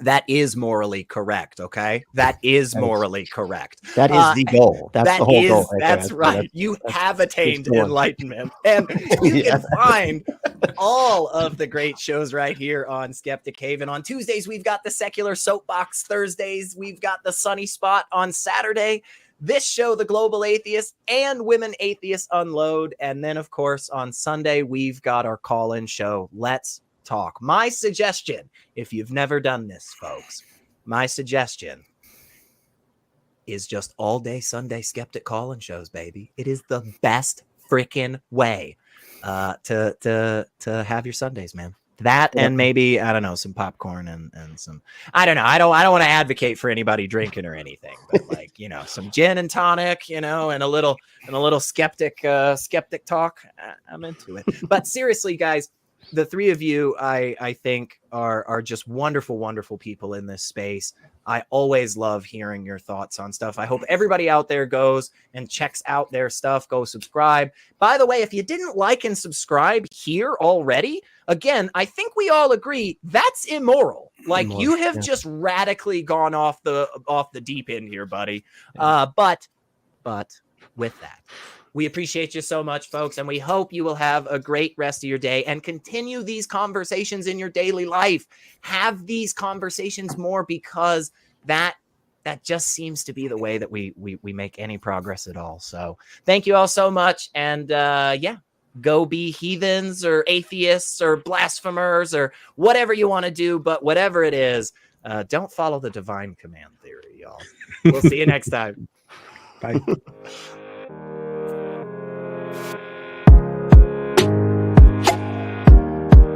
that is morally correct. Okay. That is morally correct.
That is the goal. That's the whole goal.
That's right. You have attained enlightenment, and you can find all of the great shows right here on Skeptic Haven. On Tuesdays, we've got the Secular Soapbox. Thursdays, we've got the Sunny Spot. On Saturday, this show, The Global Atheist and Women Atheists Unload. And then, of course, on Sunday, we've got our call-in show, Let's Talk. My suggestion, if you've never done this, folks, my suggestion is just all day Sunday skeptic call-in shows, baby. It is the best freaking way to have your Sundays, man. That and maybe, I don't know, some popcorn and some, I don't know. I don't want to advocate for anybody drinking or anything, but like, some gin and tonic, and a little skeptic talk. I'm into it. But seriously, guys, the three of you, I think are just wonderful, wonderful people in this space. I always love hearing your thoughts on stuff. I hope everybody out there goes and checks out their stuff. Go subscribe. By the way, if you didn't like and subscribe here already, again, I think we all agree that's immoral. Like you have just radically gone off the deep end here, buddy. But with that, we appreciate you so much, folks, and we hope you will have a great rest of your day and continue these conversations in your daily life. Have these conversations more, because that that just seems to be the way that we make any progress at all. So thank you all so much. And yeah, go be heathens or atheists or blasphemers or whatever you want to do. But whatever it is, don't follow the divine command theory, y'all. We'll see you next time.
Bye.